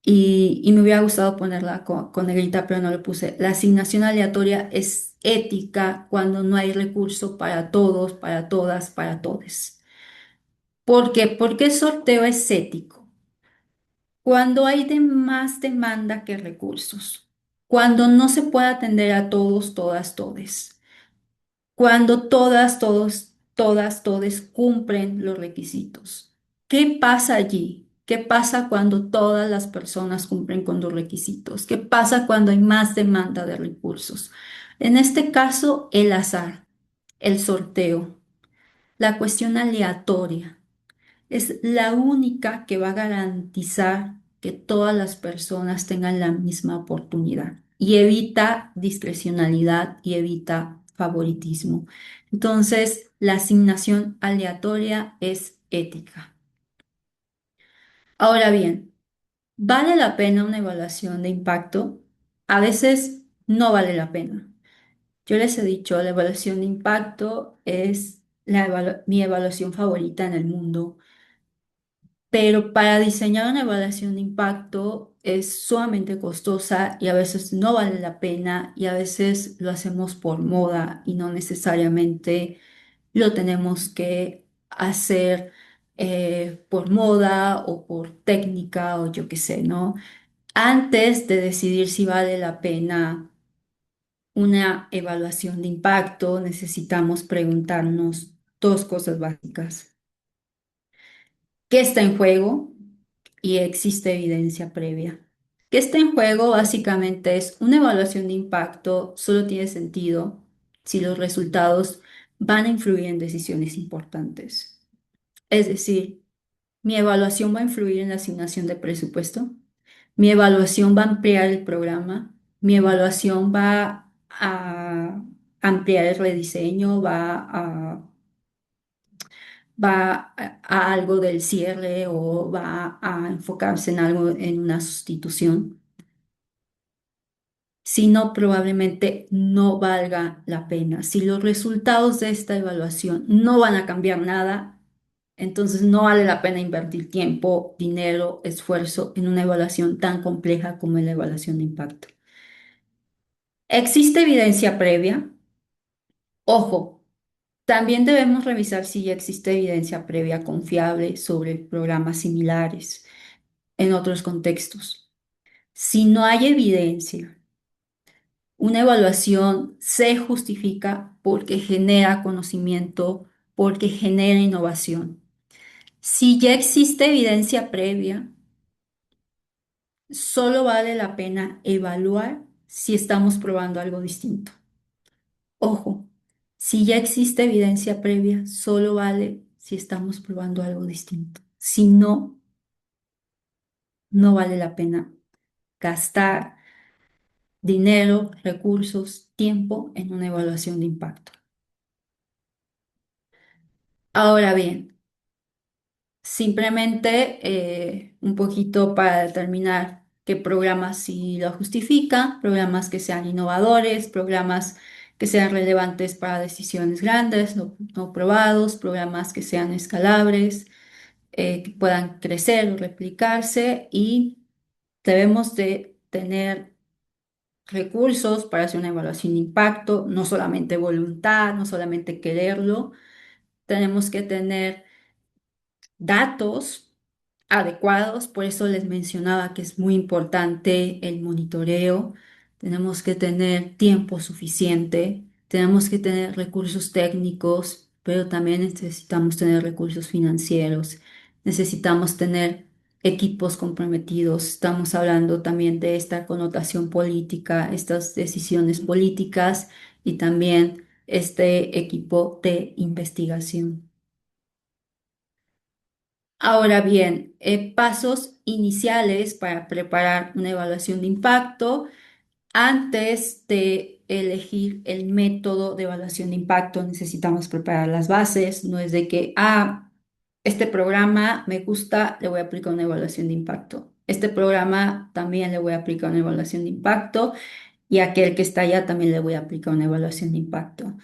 Y me hubiera gustado ponerla con negrita, pero no lo puse. La asignación aleatoria es ética cuando no hay recurso para todos, para todas, para todes. ¿Por qué? Porque el sorteo es ético. Cuando hay más demanda que recursos. Cuando no se puede atender a todos, todas, todes. Cuando todas, todos, todas, todes cumplen los requisitos. ¿Qué pasa allí? ¿Qué pasa cuando todas las personas cumplen con los requisitos? ¿Qué pasa cuando hay más demanda de recursos? En este caso, el azar, el sorteo, la cuestión aleatoria. Es la única que va a garantizar que todas las personas tengan la misma oportunidad y evita discrecionalidad y evita favoritismo. Entonces, la asignación aleatoria es ética. Ahora bien, ¿vale la pena una evaluación de impacto? A veces no vale la pena. Yo les he dicho, la evaluación de impacto es mi evaluación favorita en el mundo. Pero para diseñar una evaluación de impacto es sumamente costosa y a veces no vale la pena y a veces lo hacemos por moda y no necesariamente lo tenemos que hacer por moda o por técnica o yo qué sé, ¿no? Antes de decidir si vale la pena una evaluación de impacto, necesitamos preguntarnos dos cosas básicas. ¿Qué está en juego? Y existe evidencia previa. ¿Qué está en juego? Básicamente es una evaluación de impacto, solo tiene sentido si los resultados van a influir en decisiones importantes. Es decir, mi evaluación va a influir en la asignación de presupuesto, mi evaluación va a ampliar el programa, mi evaluación va a ampliar el rediseño, va a algo del cierre o va a enfocarse en algo, en una sustitución, si no, probablemente no valga la pena. Si los resultados de esta evaluación no van a cambiar nada, Entonces no vale la pena invertir tiempo, dinero, esfuerzo en una evaluación tan compleja como es la evaluación de impacto. ¿Existe evidencia previa? Ojo, también debemos revisar si ya existe evidencia previa confiable sobre programas similares en otros contextos. Si no hay evidencia, una evaluación se justifica porque genera conocimiento, porque genera innovación. Si ya existe evidencia previa, solo vale la pena evaluar si estamos probando algo distinto. Ojo, si ya existe evidencia previa, solo vale si estamos probando algo distinto. Si no, no vale la pena gastar dinero, recursos, tiempo en una evaluación de impacto. Ahora bien, simplemente un poquito para determinar qué programas sí lo justifican, programas que sean innovadores, programas que sean relevantes para decisiones grandes, no probados, programas que sean escalables, que puedan crecer o replicarse y debemos de tener recursos para hacer una evaluación de impacto, no solamente voluntad, no solamente quererlo, tenemos que tener datos adecuados, por eso les mencionaba que es muy importante el monitoreo, tenemos que tener tiempo suficiente, tenemos que tener recursos técnicos, pero también necesitamos tener recursos financieros, necesitamos tener equipos comprometidos, estamos hablando también de esta connotación política, estas decisiones políticas y también este equipo de investigación. Ahora bien, pasos iniciales para preparar una evaluación de impacto. Antes de elegir el método de evaluación de impacto, necesitamos preparar las bases. No es de que, este programa me gusta, le voy a aplicar una evaluación de impacto. Este programa también le voy a aplicar una evaluación de impacto y aquel que está allá también le voy a aplicar una evaluación de impacto.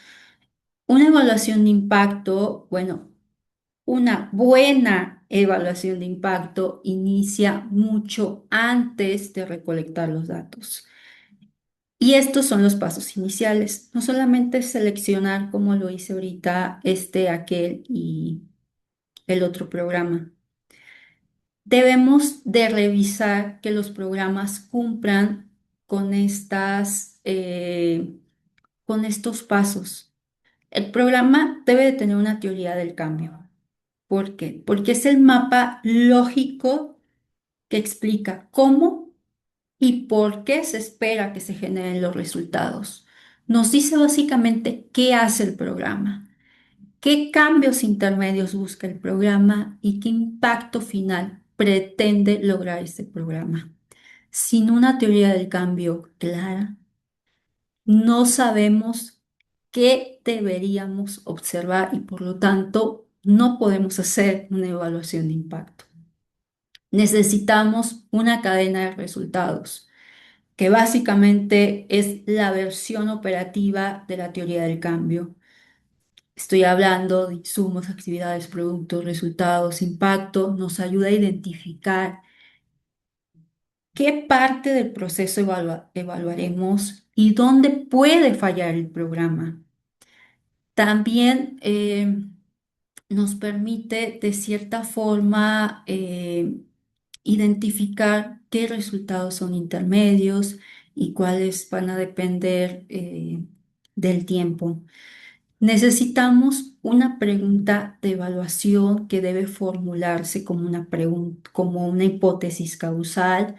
Una evaluación de impacto, bueno. Una buena evaluación de impacto inicia mucho antes de recolectar los datos. Y estos son los pasos iniciales. No solamente seleccionar, como lo hice ahorita, aquel y el otro programa. Debemos de revisar que los programas cumplan con con estos pasos. El programa debe de tener una teoría del cambio. ¿Por qué? Porque es el mapa lógico que explica cómo y por qué se espera que se generen los resultados. Nos dice básicamente qué hace el programa, qué cambios intermedios busca el programa y qué impacto final pretende lograr este programa. Sin una teoría del cambio clara, no sabemos qué deberíamos observar y por lo tanto no podemos hacer una evaluación de impacto. Necesitamos una cadena de resultados, que básicamente es la versión operativa de la teoría del cambio. Estoy hablando de insumos, actividades, productos, resultados, impacto. Nos ayuda a identificar qué parte del proceso evaluaremos y dónde puede fallar el programa. También nos permite de cierta forma identificar qué resultados son intermedios y cuáles van a depender del tiempo. Necesitamos una pregunta de evaluación que debe formularse como una como una hipótesis causal.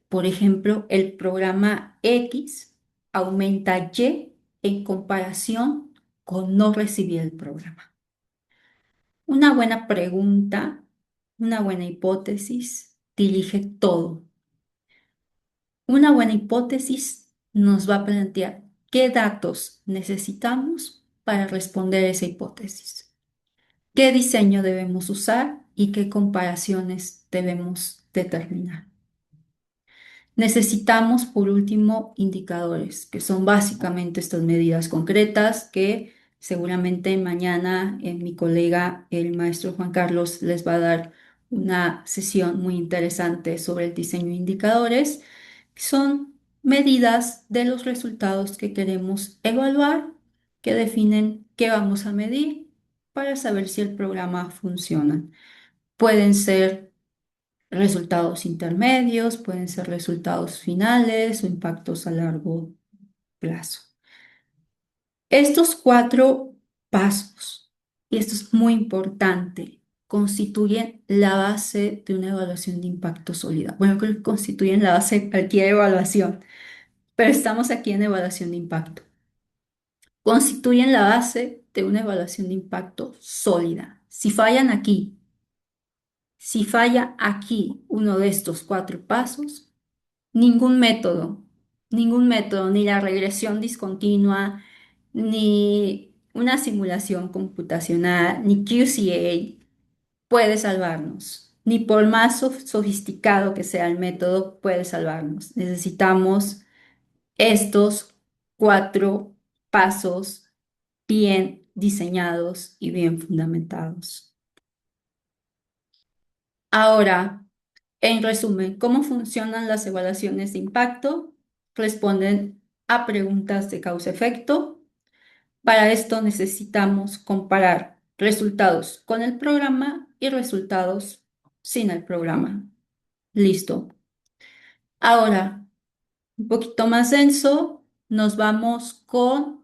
Por ejemplo, el programa X aumenta Y en comparación con no recibir el programa. Una buena pregunta, una buena hipótesis, dirige todo. Una buena hipótesis nos va a plantear qué datos necesitamos para responder a esa hipótesis, qué diseño debemos usar y qué comparaciones debemos determinar. Necesitamos, por último, indicadores, que son básicamente estas medidas concretas que Seguramente mañana mi colega, el maestro Juan Carlos, les va a dar una sesión muy interesante sobre el diseño de indicadores. Son medidas de los resultados que queremos evaluar, que definen qué vamos a medir para saber si el programa funciona. Pueden ser resultados intermedios, pueden ser resultados finales o impactos a largo plazo. Estos cuatro pasos, y esto es muy importante, constituyen la base de una evaluación de impacto sólida. Bueno, creo que constituyen la base de cualquier evaluación, pero estamos aquí en evaluación de impacto. Constituyen la base de una evaluación de impacto sólida. Si falla aquí uno de estos cuatro pasos, ningún método, ni la regresión discontinua, ni una simulación computacional, ni QCA puede salvarnos. Ni por más sofisticado que sea el método, puede salvarnos. Necesitamos estos cuatro pasos bien diseñados y bien fundamentados. Ahora, en resumen, ¿cómo funcionan las evaluaciones de impacto? Responden a preguntas de causa-efecto. Para esto necesitamos comparar resultados con el programa y resultados sin el programa. Listo. Ahora, un poquito más denso, nos vamos con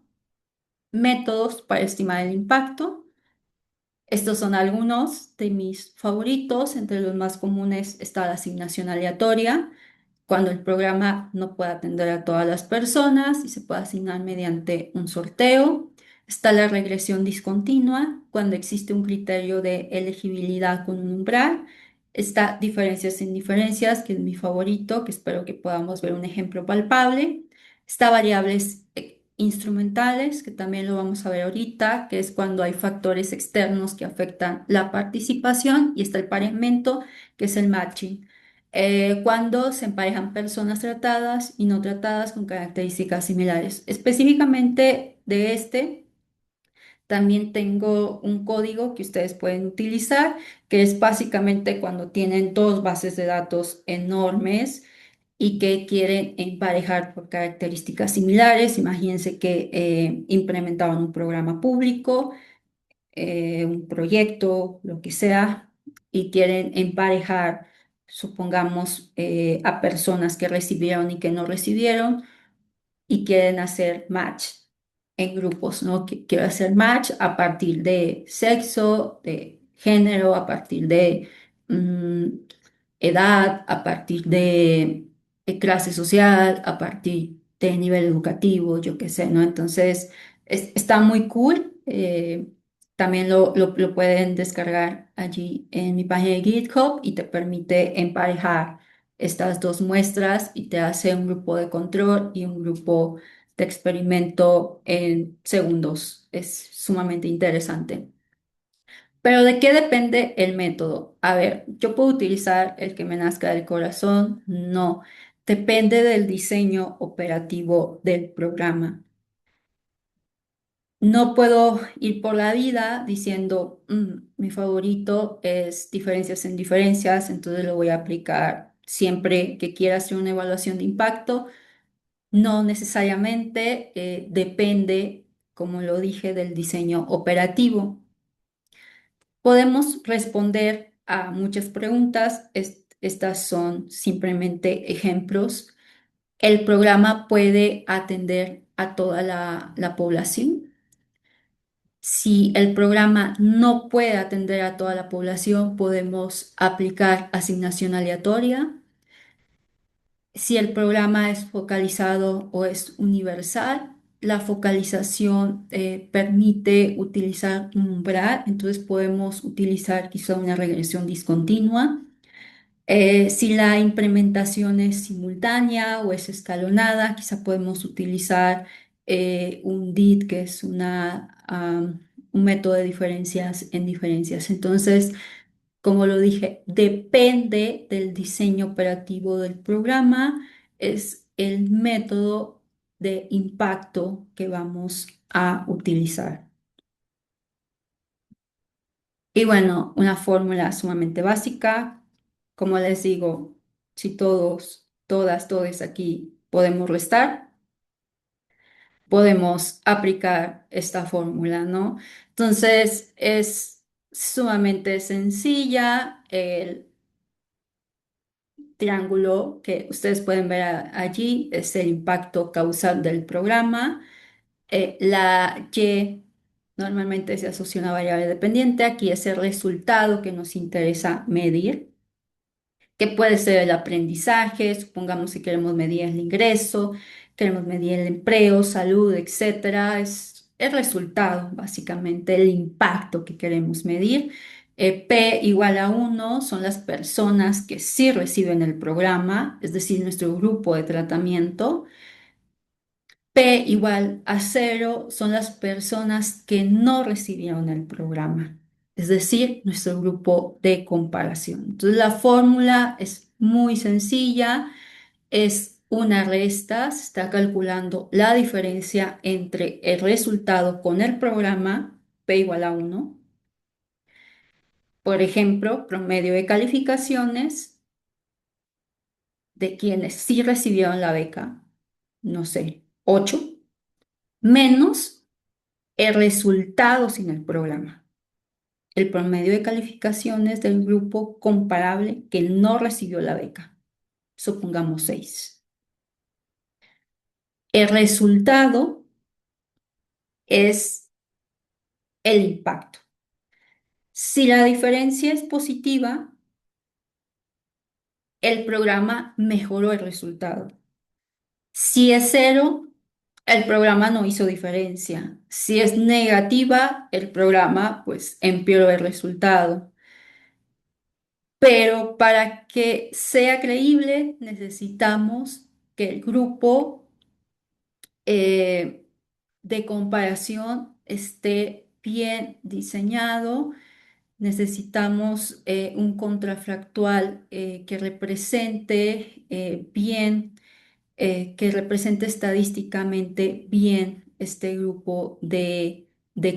métodos para estimar el impacto. Estos son algunos de mis favoritos. Entre los más comunes está la asignación aleatoria, cuando el programa no puede atender a todas las personas y se puede asignar mediante un sorteo. Está la regresión discontinua, cuando existe un criterio de elegibilidad con un umbral. Está diferencias sin diferencias, que es mi favorito, que espero que podamos ver un ejemplo palpable. Está variables instrumentales, que también lo vamos a ver ahorita, que es cuando hay factores externos que afectan la participación. Y está el pareamiento, que es el matching, cuando se emparejan personas tratadas y no tratadas con características similares. Específicamente de este, también tengo un código que ustedes pueden utilizar, que es básicamente cuando tienen dos bases de datos enormes y que quieren emparejar por características similares. Imagínense que implementaban un programa público, un proyecto, lo que sea, y quieren emparejar, supongamos, a personas que recibieron y que no recibieron, y quieren hacer match en grupos, ¿no? Quiero hacer match a partir de sexo, de género, a partir de mm, edad, a partir de clase social, a partir de nivel educativo, yo qué sé, ¿no? Entonces, está muy cool. También lo pueden descargar allí en mi página de GitHub y te permite emparejar estas dos muestras y te hace un grupo de control y un grupo de experimento en segundos. Es sumamente interesante. Pero ¿de qué depende el método? A ver, ¿yo puedo utilizar el que me nazca del corazón? No. Depende del diseño operativo del programa. No puedo ir por la vida diciendo, mi favorito es diferencias en diferencias, entonces lo voy a aplicar siempre que quiera hacer una evaluación de impacto. No necesariamente, depende, como lo dije, del diseño operativo. Podemos responder a muchas preguntas. Estas son simplemente ejemplos. El programa puede atender a toda la población. Si el programa no puede atender a toda la población, podemos aplicar asignación aleatoria. Si el programa es focalizado o es universal, la focalización permite utilizar un umbral, entonces podemos utilizar quizá una regresión discontinua. Si la implementación es simultánea o es escalonada, quizá podemos utilizar un DID, que es un método de diferencias en diferencias. Entonces, como lo dije, depende del diseño operativo del programa, es el método de impacto que vamos a utilizar. Y bueno, una fórmula sumamente básica. Como les digo, si todos, todas, todos aquí podemos restar, podemos aplicar esta fórmula, ¿no? Entonces, es sumamente sencilla. El triángulo que ustedes pueden ver allí es el impacto causal del programa. La Y normalmente se asocia a una variable dependiente. Aquí es el resultado que nos interesa medir, que puede ser el aprendizaje, supongamos si queremos medir el ingreso, queremos medir el empleo, salud, etcétera. Es el resultado, básicamente, el impacto que queremos medir. P igual a 1 son las personas que sí reciben el programa, es decir, nuestro grupo de tratamiento. P igual a 0 son las personas que no recibieron el programa, es decir, nuestro grupo de comparación. Entonces, la fórmula es muy sencilla, es una resta, se está calculando la diferencia entre el resultado con el programa, P igual a 1. Por ejemplo, promedio de calificaciones de quienes sí recibieron la beca, no sé, 8 menos el resultado sin el programa. El promedio de calificaciones del grupo comparable que no recibió la beca. Supongamos 6. El resultado es el impacto. Si la diferencia es positiva, el programa mejoró el resultado. Si es 0, el programa no hizo diferencia. Si es negativa, el programa pues empeoró el resultado. Pero para que sea creíble, necesitamos que el grupo eh, de comparación esté bien diseñado. Necesitamos un contrafactual que represente bien, que represente estadísticamente bien este grupo de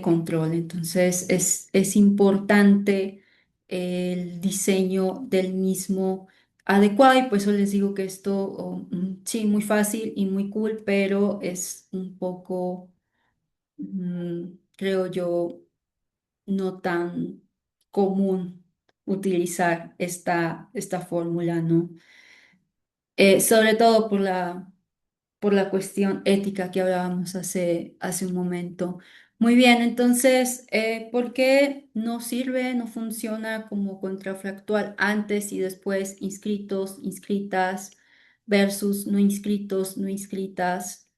control. Entonces, es importante el diseño del mismo adecuado y por eso les digo que esto, sí, muy fácil y muy cool, pero es un poco, creo yo, no tan común utilizar esta fórmula, ¿no? Sobre todo por la cuestión ética que hablábamos hace un momento. Muy bien, entonces, ¿por qué no sirve, no funciona como contrafactual antes y después inscritos, inscritas versus no inscritos, no inscritas?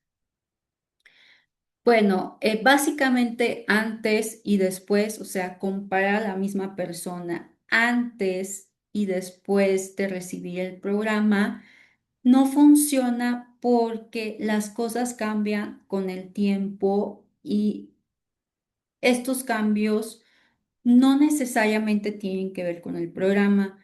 Bueno, básicamente antes y después, o sea, comparar a la misma persona antes y después de recibir el programa no funciona porque las cosas cambian con el tiempo y estos cambios no necesariamente tienen que ver con el programa.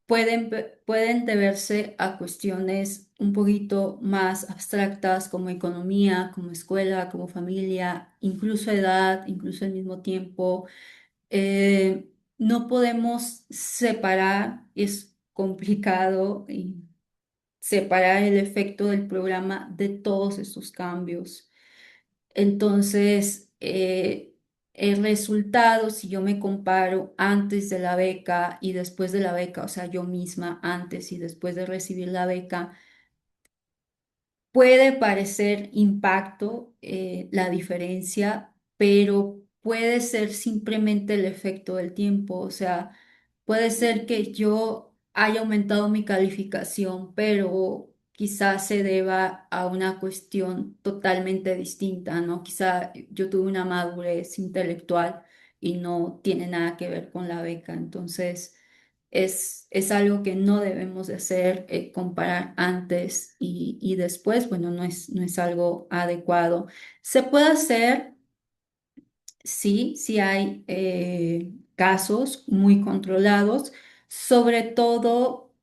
Pueden deberse a cuestiones un poquito más abstractas como economía, como escuela, como familia, incluso edad, incluso el mismo tiempo. No podemos separar, es complicado separar el efecto del programa de todos estos cambios. Entonces, el resultado, si yo me comparo antes de la beca y después de la beca, o sea, yo misma antes y después de recibir la beca, puede parecer impacto la diferencia, pero puede ser simplemente el efecto del tiempo. O sea, puede ser que yo haya aumentado mi calificación, pero quizás se deba a una cuestión totalmente distinta, ¿no? Quizá yo tuve una madurez intelectual y no tiene nada que ver con la beca. Entonces, es algo que no debemos de hacer, comparar antes y después, bueno, no es algo adecuado. Se puede hacer, sí, sí hay casos muy controlados, sobre todo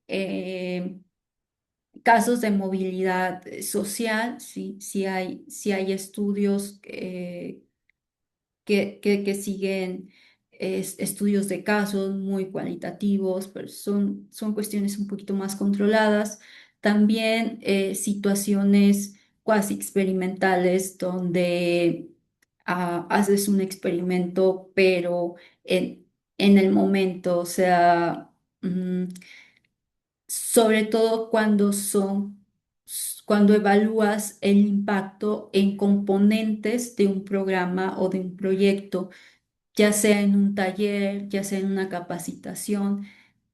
eh, casos de movilidad social, sí, sí hay estudios que siguen estudios de casos muy cualitativos, pero son cuestiones un poquito más controladas. También situaciones cuasi experimentales donde haces un experimento, pero en el momento, o sea, sobre todo cuando evalúas el impacto en componentes de un programa o de un proyecto, ya sea en un taller, ya sea en una capacitación.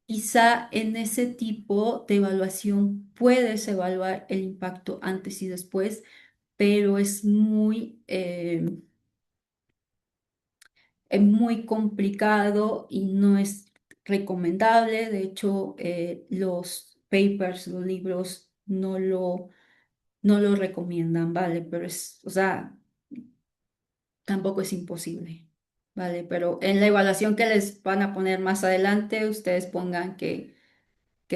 Quizá en ese tipo de evaluación puedes evaluar el impacto antes y después, pero es muy complicado y no es recomendable. De hecho, los papers, los libros no lo recomiendan, ¿vale? Pero o sea, tampoco es imposible, ¿vale? Pero en la evaluación que les van a poner más adelante, ustedes pongan que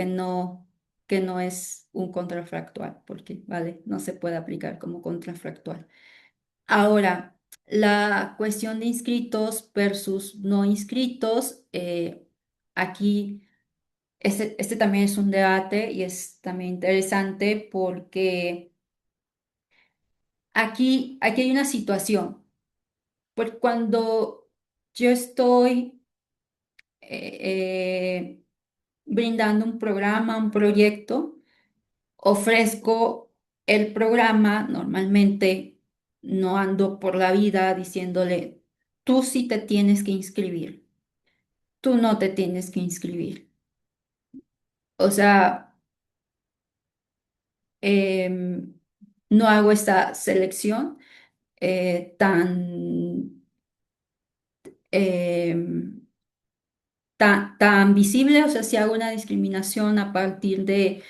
no, que no es un contrafactual, porque, ¿vale? No se puede aplicar como contrafactual. Ahora, la cuestión de inscritos versus no inscritos, aquí este también es un debate y es también interesante porque aquí hay una situación. Porque cuando yo estoy eh, brindando un programa, un proyecto, ofrezco el programa, normalmente no ando por la vida diciéndole, tú sí te tienes que inscribir, tú no te tienes que inscribir. O sea, em, no hago esta selección tan... em, tan visible, o sea, si hago una discriminación a partir de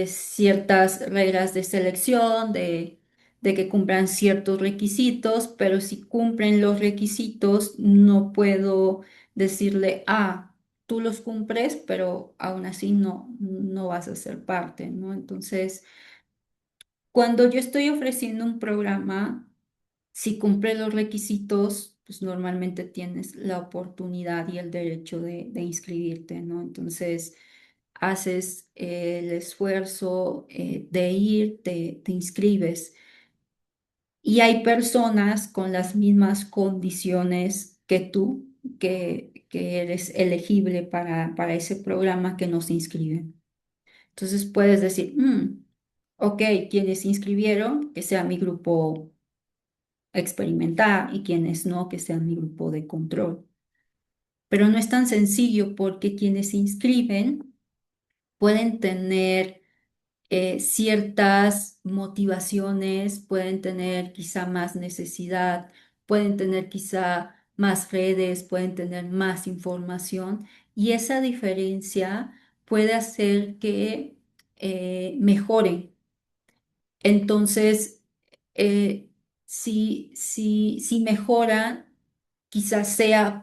ciertas reglas de selección, de que cumplan ciertos requisitos, pero si cumplen los requisitos, no puedo decirle, tú los cumples, pero aún así no vas a ser parte, ¿no? Entonces, cuando yo estoy ofreciendo un programa, si cumple los requisitos, pues normalmente tienes la oportunidad y el derecho de inscribirte, ¿no? Entonces, haces el esfuerzo de ir, te inscribes. Y hay personas con las mismas condiciones que tú, que eres elegible para ese programa que no se inscriben. Entonces, puedes decir, ok, quienes se inscribieron, que sea mi grupo experimentar y quienes no, que sean mi grupo de control. Pero no es tan sencillo porque quienes se inscriben pueden tener ciertas motivaciones, pueden tener quizá más necesidad, pueden tener quizá más redes, pueden tener más información y esa diferencia puede hacer que mejoren. Entonces, eh, si mejoran, quizás sea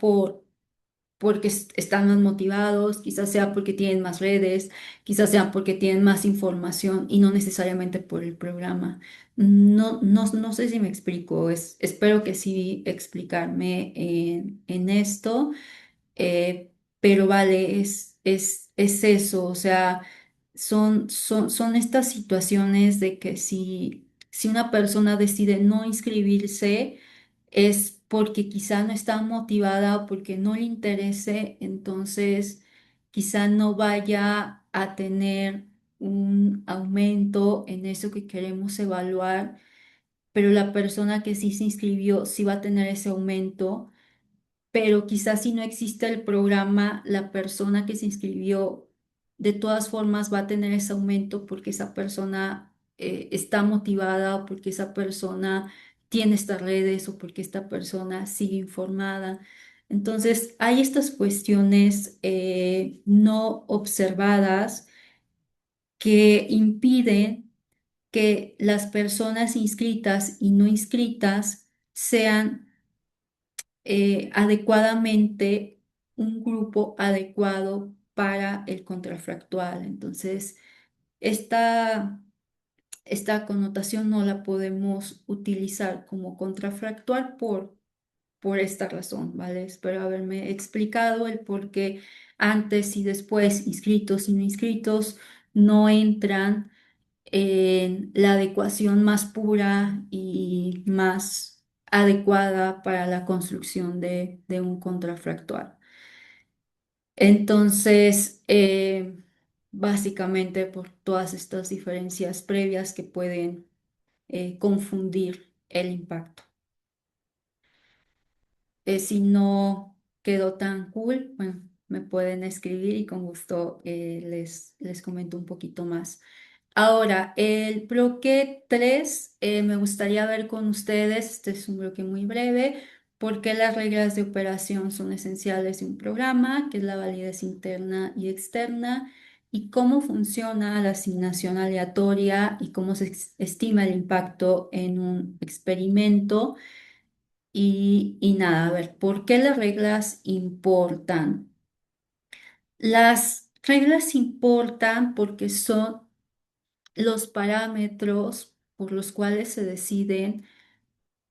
porque están más motivados, quizás sea porque tienen más redes, quizás sea porque tienen más información y no necesariamente por el programa. No sé si me explico, espero que sí explicarme en esto. Eh, pero vale, es eso, o sea, son estas situaciones de que si una persona decide no inscribirse, es porque quizá no está motivada o porque no le interese, entonces quizá no vaya a tener un aumento en eso que queremos evaluar, pero la persona que sí se inscribió sí va a tener ese aumento, pero quizás si no existe el programa, la persona que se inscribió de todas formas va a tener ese aumento porque esa persona está motivada o porque esa persona tiene estas redes o porque esta persona sigue informada. Entonces, hay estas cuestiones no observadas que impiden que las personas inscritas y no inscritas sean adecuadamente un grupo adecuado para el contrafractual. Entonces, esta, esta connotación no la podemos utilizar como contrafractual por esta razón, ¿vale? Espero haberme explicado el por qué antes y después, inscritos y no inscritos, no entran en la adecuación más pura y más adecuada para la construcción de un contrafractal. Entonces, básicamente por todas estas diferencias previas que pueden confundir el impacto. Si no quedó tan cool, bueno, me pueden escribir y con gusto les comento un poquito más. Ahora, el bloque 3 me gustaría ver con ustedes, este es un bloque muy breve, porque las reglas de operación son esenciales de un programa, que es la validez interna y externa, y cómo funciona la asignación aleatoria y cómo se estima el impacto en un experimento. Y nada, a ver, ¿por qué las reglas importan? Las reglas importan porque son los parámetros por los cuales se deciden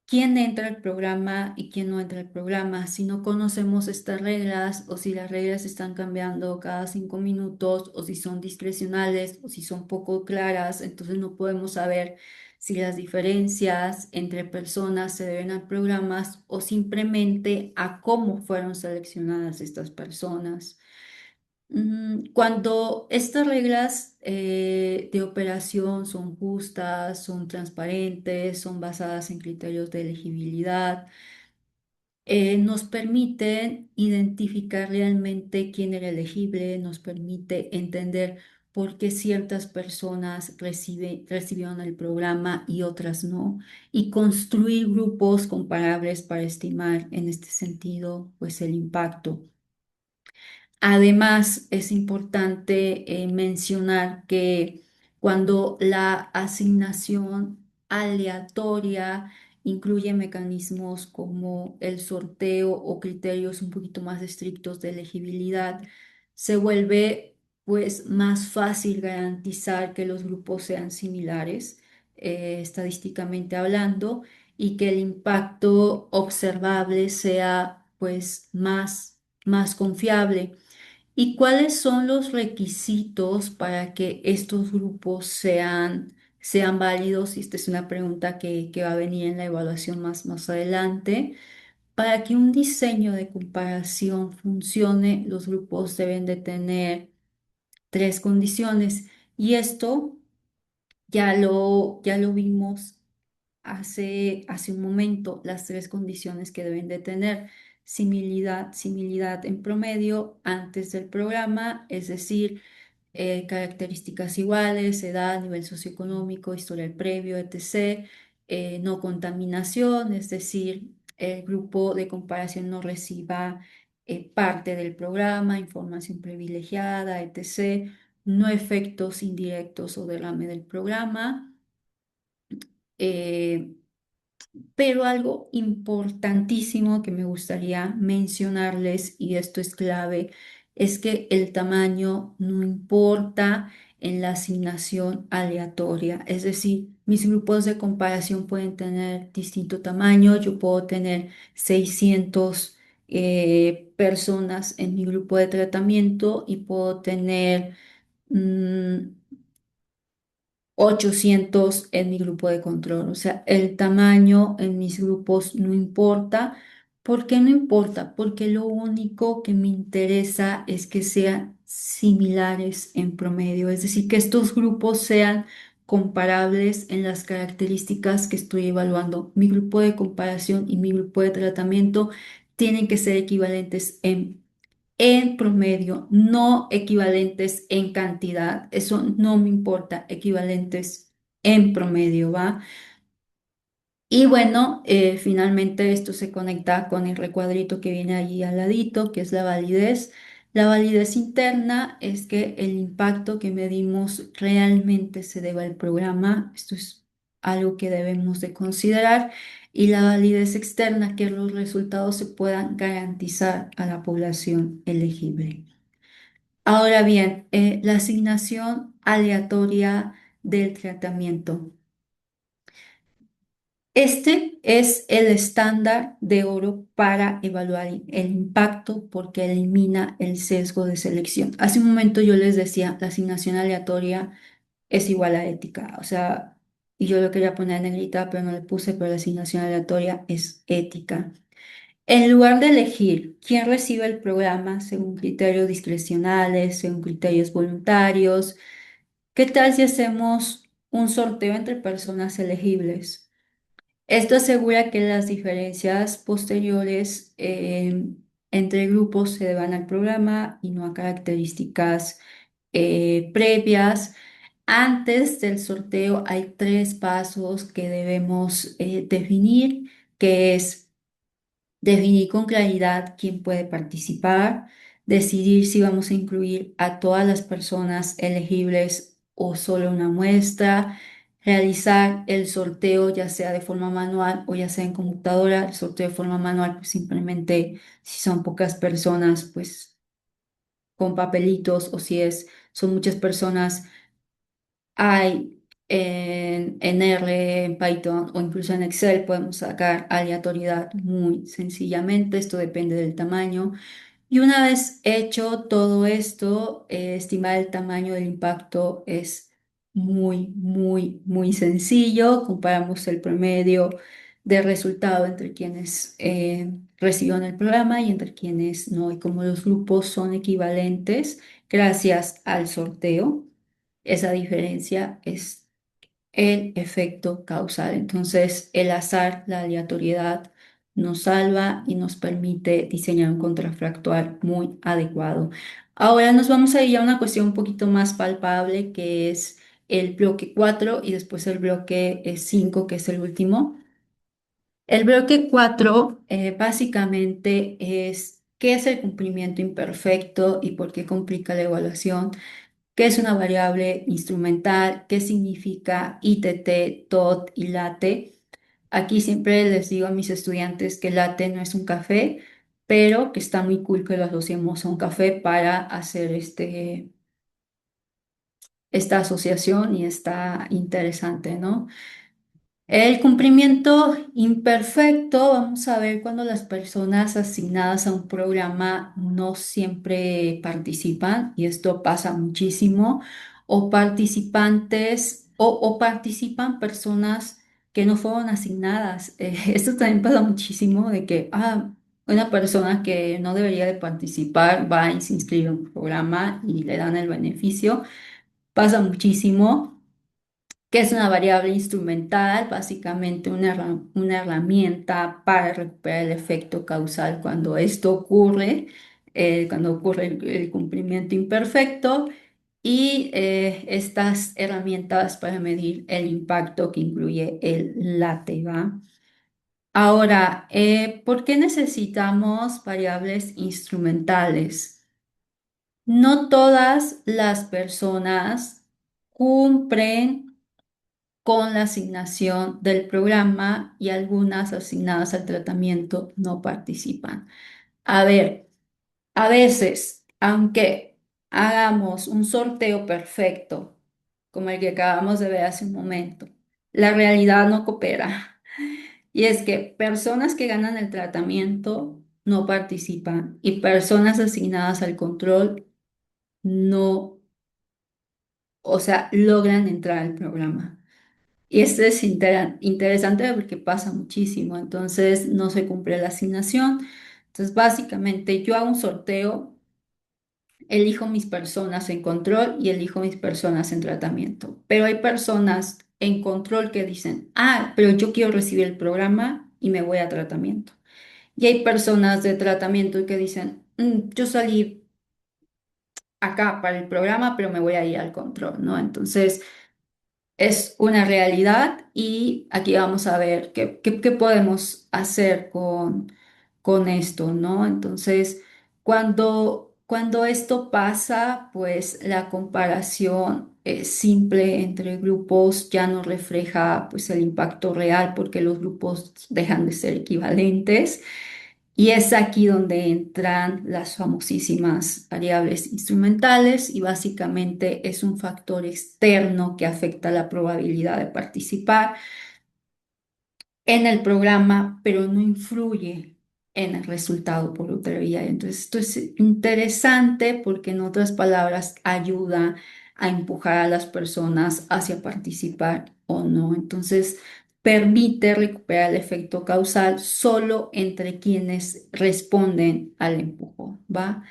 quién entra al programa y quién no entra al programa. Si no conocemos estas reglas o si las reglas están cambiando cada 5 minutos o si son discrecionales o si son poco claras, entonces no podemos saber si las diferencias entre personas se deben a programas o simplemente a cómo fueron seleccionadas estas personas. Cuando estas reglas de operación son justas, son transparentes, son basadas en criterios de elegibilidad, nos permiten identificar realmente quién era elegible, nos permite entender por qué ciertas personas recibieron el programa y otras no, y construir grupos comparables para estimar en este sentido, pues el impacto. Además, es importante mencionar que cuando la asignación aleatoria incluye mecanismos como el sorteo o criterios un poquito más estrictos de elegibilidad, se vuelve pues más fácil garantizar que los grupos sean similares, estadísticamente hablando, y que el impacto observable sea pues más confiable. ¿Y cuáles son los requisitos para que estos grupos sean válidos? Y esta es una pregunta que va a venir en la evaluación más adelante. Para que un diseño de comparación funcione, los grupos deben de tener tres condiciones. Y esto ya lo vimos hace un momento, las tres condiciones que deben de tener. Similidad en promedio antes del programa, es decir, características iguales, edad, nivel socioeconómico, historial previo, etc. No contaminación, es decir, el grupo de comparación no reciba parte del programa, información privilegiada, etc. No efectos indirectos o derrame del programa. Eh, pero algo importantísimo que me gustaría mencionarles, y esto es clave, es que el tamaño no importa en la asignación aleatoria. Es decir, mis grupos de comparación pueden tener distinto tamaño. Yo puedo tener 600 personas en mi grupo de tratamiento y puedo tener mm, 800 en mi grupo de control. O sea, el tamaño en mis grupos no importa. ¿Por qué no importa? Porque lo único que me interesa es que sean similares en promedio, es decir, que estos grupos sean comparables en las características que estoy evaluando. Mi grupo de comparación y mi grupo de tratamiento tienen que ser equivalentes en promedio, no equivalentes en cantidad. Eso no me importa, equivalentes en promedio, ¿va? Y bueno, finalmente esto se conecta con el recuadrito que viene allí al ladito, que es la validez. La validez interna es que el impacto que medimos realmente se deba al programa. Esto es algo que debemos de considerar. Y la validez externa, que los resultados se puedan garantizar a la población elegible. Ahora bien, la asignación aleatoria del tratamiento. Este es el estándar de oro para evaluar el impacto porque elimina el sesgo de selección. Hace un momento yo les decía, la asignación aleatoria es igual a ética, o sea, y yo lo quería poner en negrita, pero no le puse, pero la asignación aleatoria es ética. En lugar de elegir quién recibe el programa según criterios discrecionales, según criterios voluntarios, ¿qué tal si hacemos un sorteo entre personas elegibles? Esto asegura que las diferencias posteriores entre grupos se deban al programa y no a características previas. Antes del sorteo hay tres pasos que debemos definir, que es definir con claridad quién puede participar, decidir si vamos a incluir a todas las personas elegibles o solo una muestra, realizar el sorteo ya sea de forma manual o ya sea en computadora. El sorteo de forma manual, pues simplemente si son pocas personas, pues con papelitos, o si son muchas personas hay en R, en Python o incluso en Excel podemos sacar aleatoriedad muy sencillamente. Esto depende del tamaño. Y una vez hecho todo esto, estimar el tamaño del impacto es muy sencillo. Comparamos el promedio de resultado entre quienes recibieron el programa y entre quienes no. Y como los grupos son equivalentes, gracias al sorteo, esa diferencia es el efecto causal. Entonces, el azar, la aleatoriedad, nos salva y nos permite diseñar un contrafactual muy adecuado. Ahora nos vamos a ir a una cuestión un poquito más palpable, que es el bloque 4 y después el bloque 5, que es el último. El bloque 4 básicamente es qué es el cumplimiento imperfecto y por qué complica la evaluación, qué es una variable instrumental, qué significa ITT, TOT y late. Aquí siempre les digo a mis estudiantes que late no es un café, pero que está muy cool que lo asociemos a un café para hacer esta asociación y está interesante, ¿no? El cumplimiento imperfecto, vamos a ver cuando las personas asignadas a un programa no siempre participan, y esto pasa muchísimo, o participantes o participan personas que no fueron asignadas. Esto también pasa muchísimo de que una persona que no debería de participar va y se inscribe en un programa y le dan el beneficio. Pasa muchísimo que es una variable instrumental, básicamente una herramienta para recuperar el efecto causal cuando esto ocurre, cuando ocurre el cumplimiento imperfecto, y estas herramientas para medir el impacto que incluye el late, ¿va? Ahora, ¿por qué necesitamos variables instrumentales? No todas las personas cumplen con la asignación del programa y algunas asignadas al tratamiento no participan. A ver, a veces, aunque hagamos un sorteo perfecto, como el que acabamos de ver hace un momento, la realidad no coopera. Y es que personas que ganan el tratamiento no participan y personas asignadas al control no, o sea, logran entrar al programa. Y esto es interesante porque pasa muchísimo, entonces no se cumple la asignación. Entonces, básicamente, yo hago un sorteo, elijo mis personas en control y elijo mis personas en tratamiento. Pero hay personas en control que dicen, pero yo quiero recibir el programa y me voy a tratamiento. Y hay personas de tratamiento que dicen, yo salí acá para el programa, pero me voy a ir al control, ¿no? Entonces, es una realidad y aquí vamos a ver qué podemos hacer con esto, ¿no? Entonces, cuando esto pasa, pues la comparación simple entre grupos ya no refleja pues el impacto real porque los grupos dejan de ser equivalentes. Y es aquí donde entran las famosísimas variables instrumentales y básicamente es un factor externo que afecta la probabilidad de participar. en el programa, pero no influye en el resultado por otra vía. Entonces, esto es interesante porque, en otras palabras, ayuda a empujar a las personas hacia participar o no. Entonces, permite recuperar el efecto causal solo entre quienes responden al empujón, ¿va?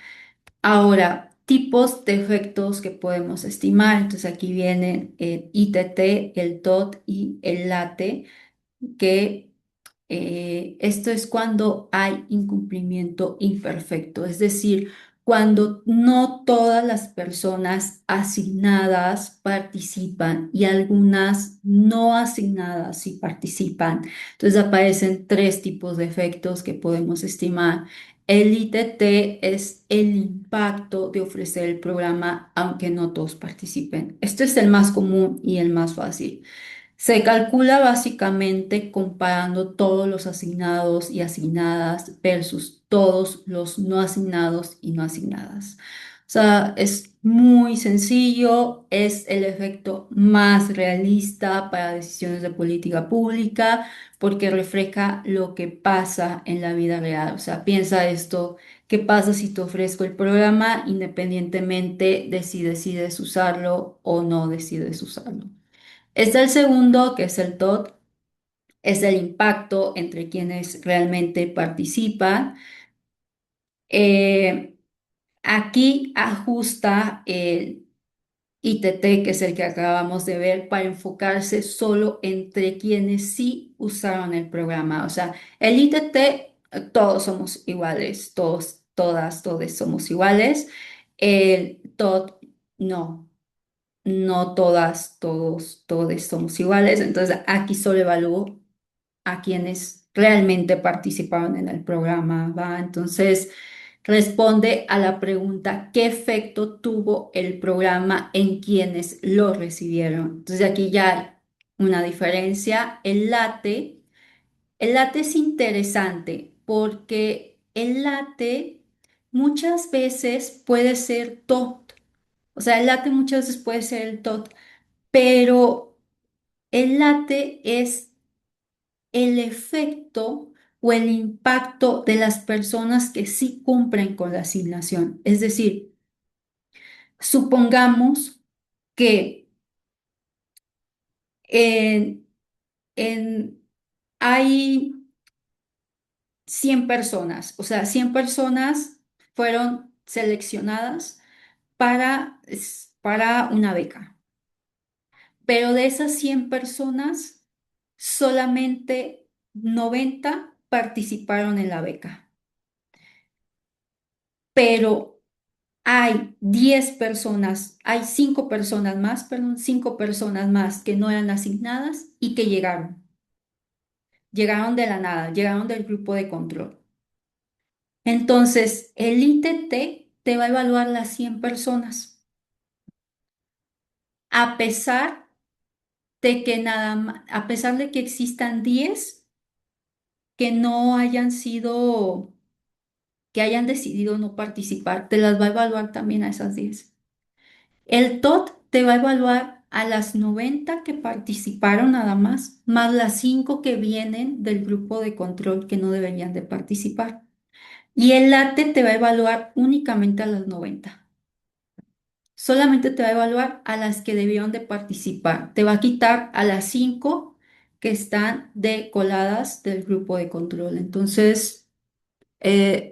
Ahora, tipos de efectos que podemos estimar. Entonces, aquí vienen el ITT, el TOT y el LATE, que esto es cuando hay incumplimiento imperfecto, es decir, cuando no todas las personas asignadas participan y algunas no asignadas sí participan. Entonces aparecen tres tipos de efectos que podemos estimar. El ITT es el impacto de ofrecer el programa aunque no todos participen. Esto es el más común y el más fácil. Se calcula básicamente comparando todos los asignados y asignadas versus todos los no asignados y no asignadas. O sea, es muy sencillo, es el efecto más realista para decisiones de política pública porque refleja lo que pasa en la vida real. O sea, piensa esto, ¿qué pasa si te ofrezco el programa independientemente de si decides usarlo o no decides usarlo? Está el segundo, que es el TOT, es el impacto entre quienes realmente participan. Eh, Aquí ajusta el ITT, que es el que acabamos de ver, para enfocarse solo entre quienes sí usaron el programa. O sea, el ITT, todos somos iguales, todos, todas, todos somos iguales. El TOT, no. No todas, todos, todos somos iguales. Entonces, aquí solo evalúo a quienes realmente participaron en el programa, ¿va? Entonces, responde a la pregunta, ¿qué efecto tuvo el programa en quienes lo recibieron? Entonces, aquí ya hay una diferencia. El late es interesante porque el late muchas veces puede ser TOT. O sea, el late muchas veces puede ser el TOT, pero el late es el efecto o el impacto de las personas que sí cumplen con la asignación. Es decir, supongamos que en- en- hay 100 personas, o sea, 100 personas fueron seleccionadas para una beca. Pero de esas 100 personas, solamente 90 participaron en la beca. Pero hay 10 personas, hay 5 personas más, perdón, 5 personas más que no eran asignadas y que llegaron. Llegaron de la nada, llegaron del grupo de control. Entonces, el ITT te va a evaluar las 100 personas, a pesar de que a pesar de que existan 10 que no hayan sido que hayan decidido no participar, te las va a evaluar también a esas 10. El TOT te va a evaluar a las 90 que participaron nada más las 5 que vienen del grupo de control que no deberían de participar. Y el LATE te va a evaluar únicamente a las 90. Solamente te va a evaluar a las que debieron de participar. Te va a quitar a las 5 que están decoladas del grupo de control. Entonces,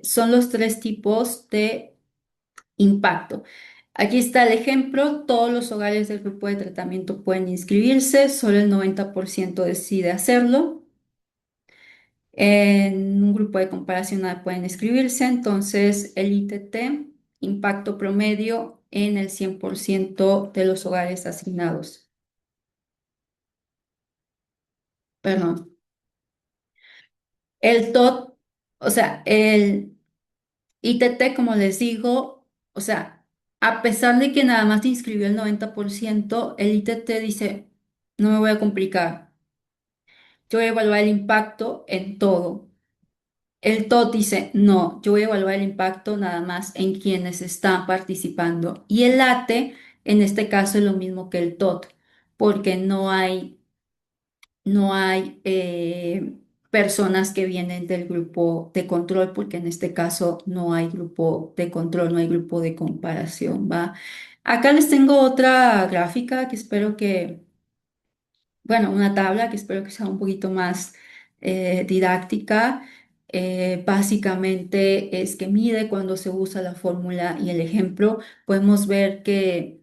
son los tres tipos de impacto. Aquí está el ejemplo, todos los hogares del grupo de tratamiento pueden inscribirse, solo el 90% decide hacerlo. En un grupo de comparación no pueden inscribirse, entonces el ITT, impacto promedio en el 100% de los hogares asignados. Perdón. El TOT, o sea, el ITT, como les digo, o sea, a pesar de que nada más te inscribió el 90%, el ITT dice, no me voy a complicar, yo voy a evaluar el impacto en todo. El TOT dice, no, yo voy a evaluar el impacto nada más en quienes están participando. Y el LATE, en este caso, es lo mismo que el TOT, porque no hay personas que vienen del grupo de control, porque en este caso no hay grupo de control, no hay grupo de comparación, ¿va? Acá les tengo otra gráfica que espero que, bueno, una tabla que espero que sea un poquito más didáctica. Básicamente es que mide cuando se usa la fórmula y el ejemplo. Podemos ver que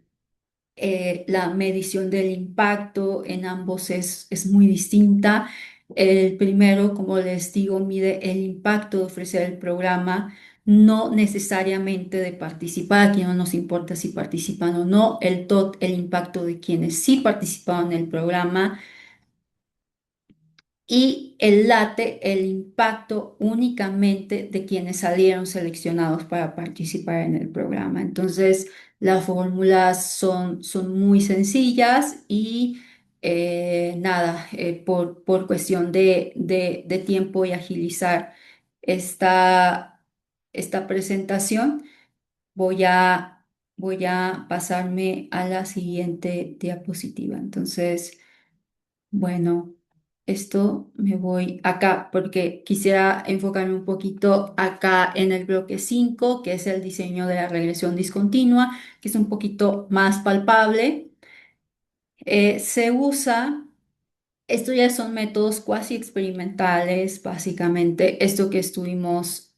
la medición del impacto en ambos es muy distinta. El primero, como les digo, mide el impacto de ofrecer el programa, no necesariamente de participar. Aquí no nos importa si participan o no. El impacto de quienes sí participaron en el programa, y el late el impacto únicamente de quienes salieron seleccionados para participar en el programa. Entonces, las fórmulas son muy sencillas y nada, por cuestión de tiempo y agilizar esta, esta presentación, voy a, voy a pasarme a la siguiente diapositiva. Entonces, bueno, esto me voy acá porque quisiera enfocarme un poquito acá en el bloque 5, que es el diseño de la regresión discontinua, que es un poquito más palpable. Se usa, esto ya son métodos cuasi experimentales, básicamente, esto que estuvimos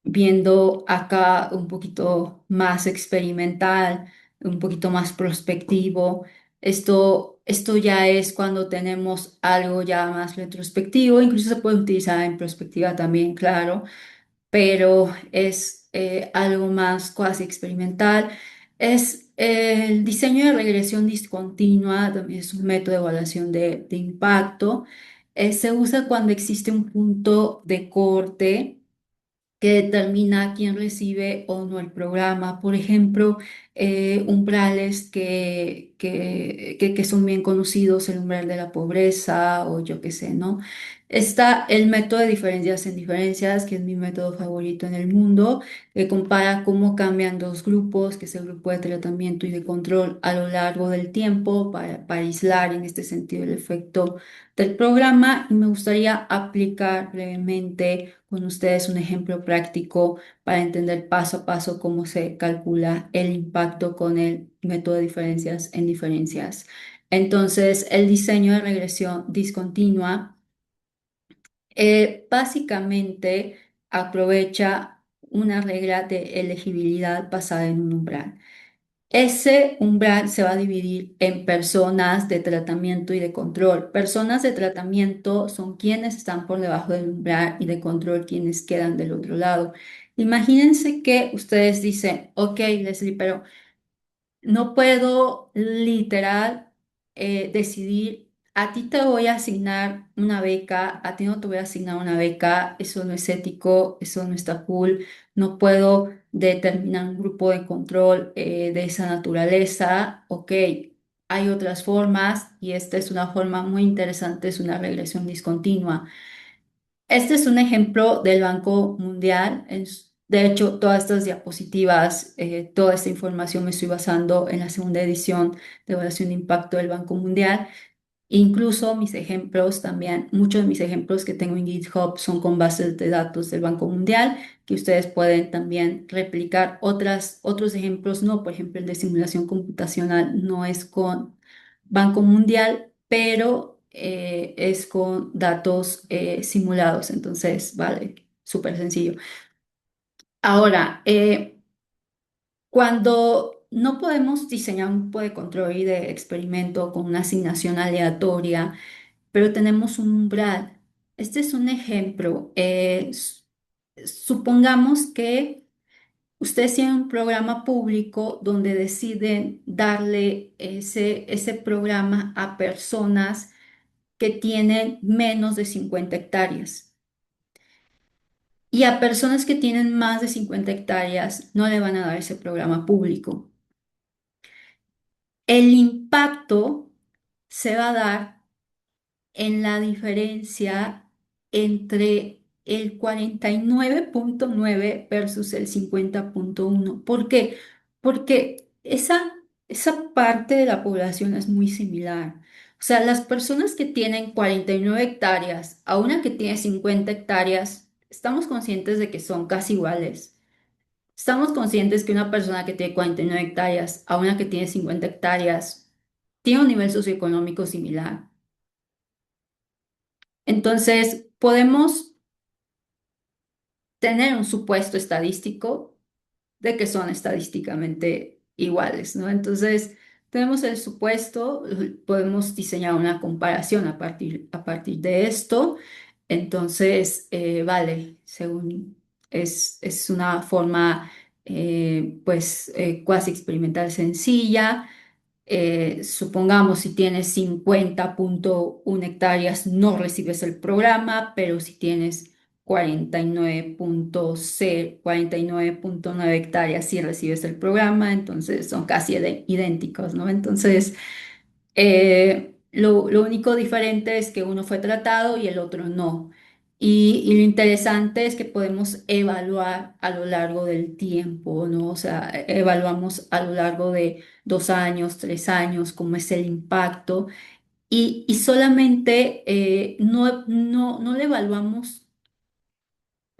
viendo acá un poquito más experimental, un poquito más prospectivo. Esto ya es cuando tenemos algo ya más retrospectivo, incluso se puede utilizar en perspectiva también, claro, pero es algo más cuasi experimental. Es el diseño de regresión discontinua, también es un método de evaluación de impacto. Se usa cuando existe un punto de corte que determina quién recibe o no el programa. Por ejemplo, umbrales que son bien conocidos, el umbral de la pobreza o yo qué sé, ¿no? Está el método de diferencias en diferencias, que es mi método favorito en el mundo, que compara cómo cambian dos grupos, que es el grupo de tratamiento y de control a lo largo del tiempo, para aislar en este sentido el efecto del programa. Y me gustaría aplicar brevemente con ustedes un ejemplo práctico para entender paso a paso cómo se calcula el impacto con el método de diferencias en diferencias. Entonces, el diseño de regresión discontinua básicamente aprovecha una regla de elegibilidad basada en un umbral. Ese umbral se va a dividir en personas de tratamiento y de control. Personas de tratamiento son quienes están por debajo del umbral y de control quienes quedan del otro lado. Imagínense que ustedes dicen, ok, Leslie, pero no puedo literal decidir, a ti te voy a asignar una beca, a ti no te voy a asignar una beca, eso no es ético, eso no está cool, no puedo determinar un grupo de control de esa naturaleza. Ok, hay otras formas y esta es una forma muy interesante, es una regresión discontinua. Este es un ejemplo del Banco Mundial. De hecho, todas estas diapositivas, toda esta información me estoy basando en la segunda edición de evaluación de impacto del Banco Mundial. Incluso mis ejemplos también, muchos de mis ejemplos que tengo en GitHub son con bases de datos del Banco Mundial, que ustedes pueden también replicar. Otros ejemplos no, por ejemplo, el de simulación computacional no es con Banco Mundial, pero es con datos simulados. Entonces, vale, súper sencillo. Ahora, cuando no podemos diseñar un grupo de control y de experimento con una asignación aleatoria, pero tenemos un umbral. Este es un ejemplo. Supongamos que ustedes tienen un programa público donde deciden darle ese programa a personas que tienen menos de 50 hectáreas. Y a personas que tienen más de 50 hectáreas no le van a dar ese programa público. El impacto se va a dar en la diferencia entre el 49,9 versus el 50,1. ¿Por qué? Porque esa parte de la población es muy similar. O sea, las personas que tienen 49 hectáreas a una que tiene 50 hectáreas, estamos conscientes de que son casi iguales. Estamos conscientes que una persona que tiene 49 hectáreas a una que tiene 50 hectáreas tiene un nivel socioeconómico similar. Entonces, podemos tener un supuesto estadístico de que son estadísticamente iguales, ¿no? Entonces, tenemos el supuesto, podemos diseñar una comparación a partir de esto. Entonces, vale, según es una forma, pues, cuasi experimental sencilla. Supongamos si tienes 50,1 hectáreas, no recibes el programa, pero si tienes 49,9 hectáreas, sí recibes el programa, entonces son casi idénticos, ¿no? Entonces, lo único diferente es que uno fue tratado y el otro no. Y lo interesante es que podemos evaluar a lo largo del tiempo, ¿no? O sea, evaluamos a lo largo de 2 años, 3 años, cómo es el impacto y solamente no le evaluamos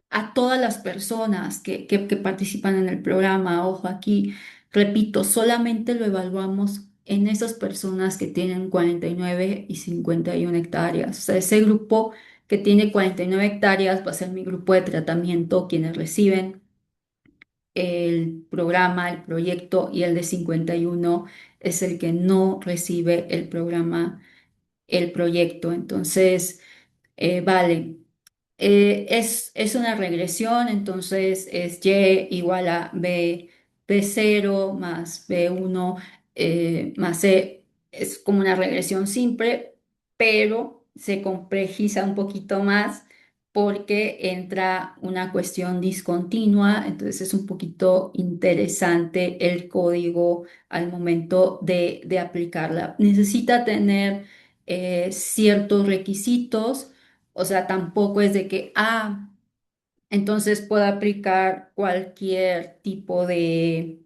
a todas las personas que participan en el programa. Ojo, aquí, repito, solamente lo evaluamos en esas personas que tienen 49 y 51 hectáreas. O sea, ese grupo que tiene 49 hectáreas va a ser mi grupo de tratamiento, quienes reciben el programa, el proyecto, y el de 51 es el que no recibe el programa, el proyecto. Entonces, vale. Es una regresión, entonces es Y igual a B0 más B1 más C. Es como una regresión simple, pero se complejiza un poquito más porque entra una cuestión discontinua, entonces es un poquito interesante el código al momento de aplicarla. Necesita tener ciertos requisitos. O sea, tampoco es de que, entonces puedo aplicar cualquier tipo de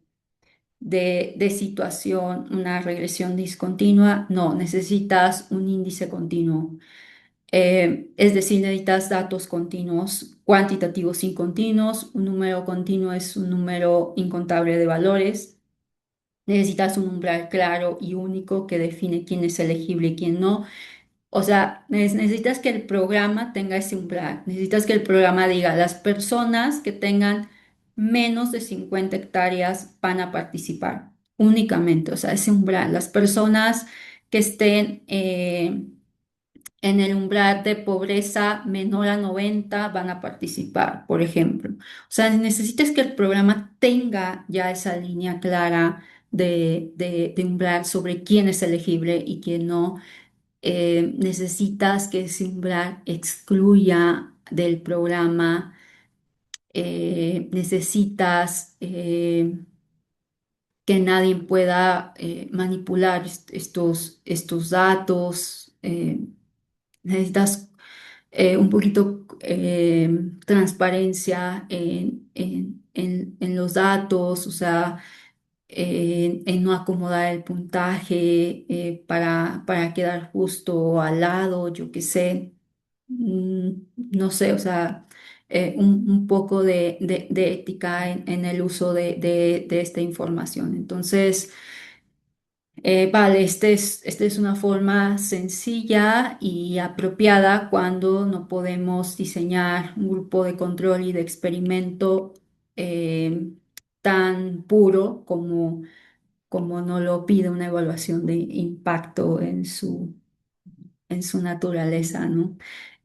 situación, una regresión discontinua. No, necesitas un índice continuo. Es decir, necesitas datos continuos, cuantitativos incontinuos. Un número continuo es un número incontable de valores. Necesitas un umbral claro y único que define quién es elegible y quién no. O sea, necesitas que el programa tenga ese umbral, necesitas que el programa diga, las personas que tengan menos de 50 hectáreas van a participar únicamente, o sea, ese umbral. Las personas que estén en el umbral de pobreza menor a 90 van a participar, por ejemplo. O sea, necesitas que el programa tenga ya esa línea clara de umbral sobre quién es elegible y quién no. Necesitas que ese umbral excluya del programa. Necesitas que nadie pueda manipular estos datos. Necesitas un poquito transparencia en los datos, o sea, en no acomodar el puntaje para quedar justo al lado, yo qué sé. Mm, no sé, o sea, un poco de ética en el uso de esta información. Entonces, vale, esta es una forma sencilla y apropiada cuando no podemos diseñar un grupo de control y de experimento eh, tan puro como no lo pide una evaluación de impacto en su naturaleza, ¿no?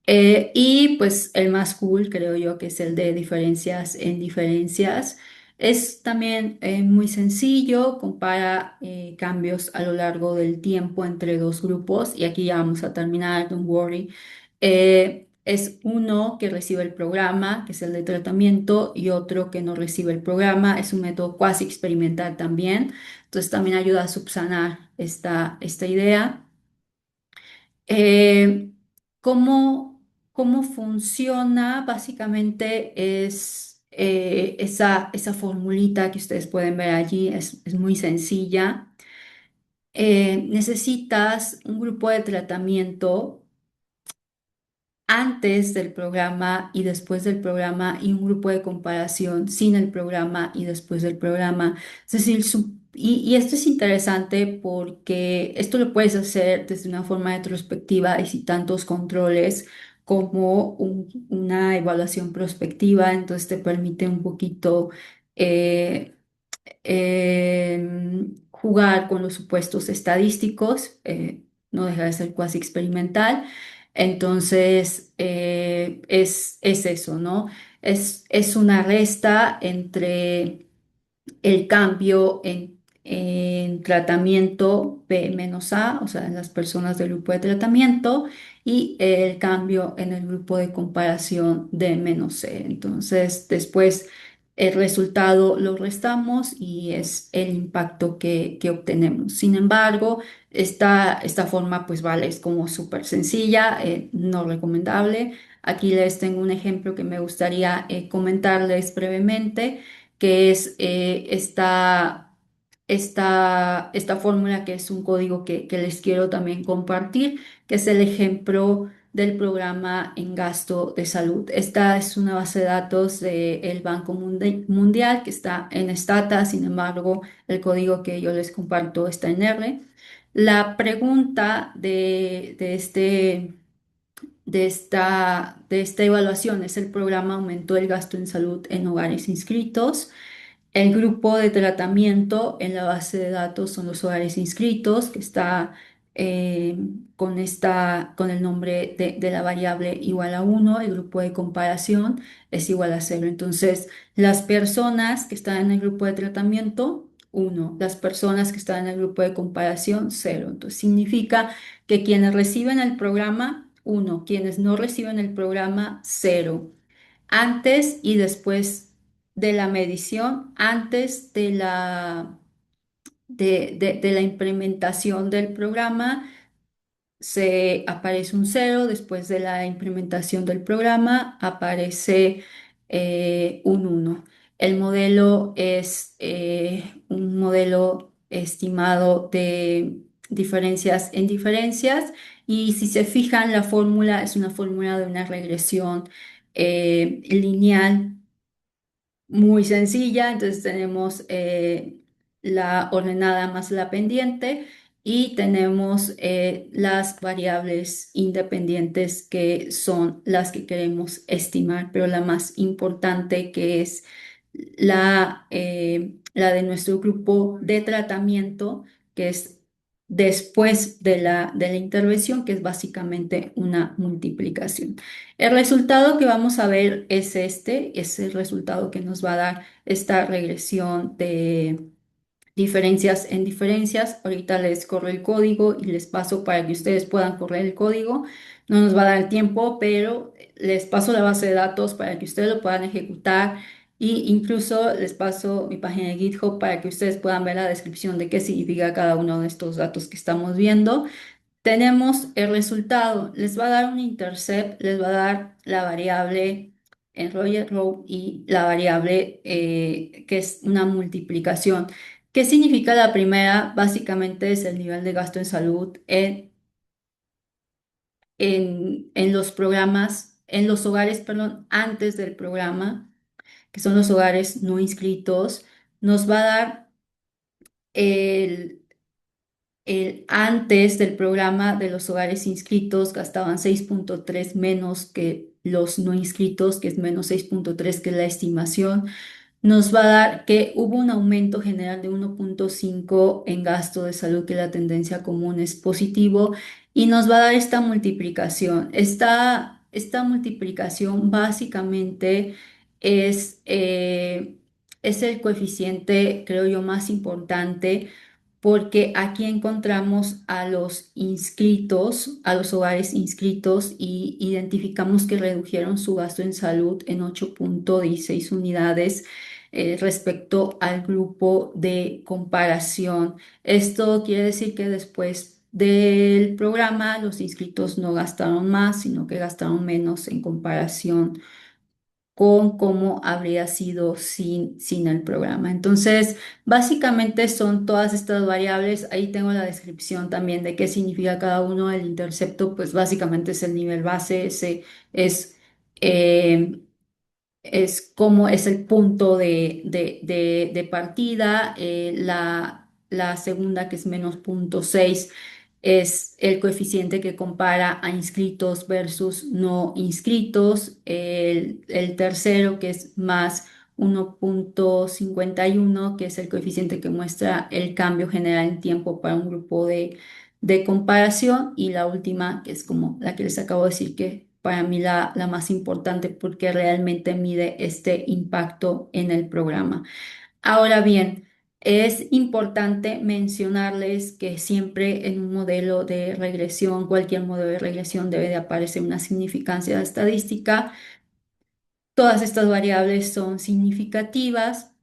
Y pues el más cool, creo yo, que es el de diferencias en diferencias. Es también muy sencillo, compara cambios a lo largo del tiempo entre dos grupos y aquí ya vamos a terminar, don't worry. Es uno que recibe el programa, que es el de tratamiento, y otro que no recibe el programa. Es un método cuasi experimental también, entonces también ayuda a subsanar esta idea. Eh, ¿cómo, cómo funciona? Básicamente es esa formulita que ustedes pueden ver allí, es muy sencilla. necesitas un grupo de tratamiento antes del programa y después del programa y un grupo de comparación sin el programa y después del programa. Es decir, y esto es interesante porque esto lo puedes hacer desde una forma retrospectiva y sin tantos controles como una evaluación prospectiva, entonces te permite un poquito eh, jugar con los supuestos estadísticos, no deja de ser cuasi experimental. Entonces, es eso, ¿no? Es una resta entre el cambio en tratamiento B menos A, o sea, en las personas del grupo de tratamiento, y el cambio en el grupo de comparación D menos C. Entonces, después el resultado lo restamos y es el impacto que obtenemos. Sin embargo, esta forma, pues vale, es como súper sencilla, no recomendable. Aquí les tengo un ejemplo que me gustaría comentarles brevemente, que es esta fórmula, que es un código que les quiero también compartir, que es el ejemplo del programa en gasto de salud. Esta es una base de datos del Banco Mundial que está en Stata, sin embargo, el código que yo les comparto está en R. La pregunta de esta evaluación es: ¿el programa aumentó el gasto en salud en hogares inscritos? El grupo de tratamiento en la base de datos son los hogares inscritos, que está eh, con el nombre de la variable igual a 1. El grupo de comparación es igual a 0. Entonces, las personas que están en el grupo de tratamiento, 1. Las personas que están en el grupo de comparación, 0. Entonces, significa que quienes reciben el programa, 1. Quienes no reciben el programa, 0. Antes y después de la medición, antes de la implementación del programa, se aparece un 0. Después de la implementación del programa aparece un 1. El modelo es un modelo estimado de diferencias en diferencias, y si se fijan, la fórmula es una fórmula de una regresión lineal muy sencilla. Entonces tenemos la ordenada más la pendiente, y tenemos las variables independientes, que son las que queremos estimar, pero la más importante, que es la de nuestro grupo de tratamiento, que es después de la intervención, que es básicamente una multiplicación. El resultado que vamos a ver es el resultado que nos va a dar esta regresión de diferencias en diferencias. Ahorita les corro el código y les paso para que ustedes puedan correr el código. No nos va a dar el tiempo, pero les paso la base de datos para que ustedes lo puedan ejecutar, y incluso les paso mi página de GitHub para que ustedes puedan ver la descripción de qué significa cada uno de estos datos que estamos viendo. Tenemos el resultado, les va a dar un intercept, les va a dar la variable en Roger Row y la variable que es una multiplicación. ¿Qué significa la primera? Básicamente es el nivel de gasto en salud en los programas, en los hogares, perdón, antes del programa, que son los hogares no inscritos. Nos va a dar el antes del programa. De los hogares inscritos gastaban 6,3 menos que los no inscritos, que es menos 6,3, que es la estimación. Nos va a dar que hubo un aumento general de 1,5 en gasto de salud, que la tendencia común es positivo, y nos va a dar esta multiplicación. Esta multiplicación básicamente es el coeficiente, creo yo, más importante, porque aquí encontramos a los inscritos, a los hogares inscritos, y identificamos que redujeron su gasto en salud en 8,16 unidades respecto al grupo de comparación. Esto quiere decir que después del programa los inscritos no gastaron más, sino que gastaron menos en comparación con cómo habría sido sin el programa. Entonces, básicamente son todas estas variables. Ahí tengo la descripción también de qué significa cada uno. El intercepto, pues básicamente es el nivel base, ese es... eh, es como es el punto de partida. La segunda, que es -0,6, es el coeficiente que compara a inscritos versus no inscritos. El tercero, que es más 1,51, que es el coeficiente que muestra el cambio general en tiempo para un grupo de comparación. Y la última, que es como la que les acabo de decir, que para mí la más importante porque realmente mide este impacto en el programa. Ahora bien, es importante mencionarles que siempre en un modelo de regresión, cualquier modelo de regresión, debe de aparecer una significancia estadística. Todas estas variables son significativas.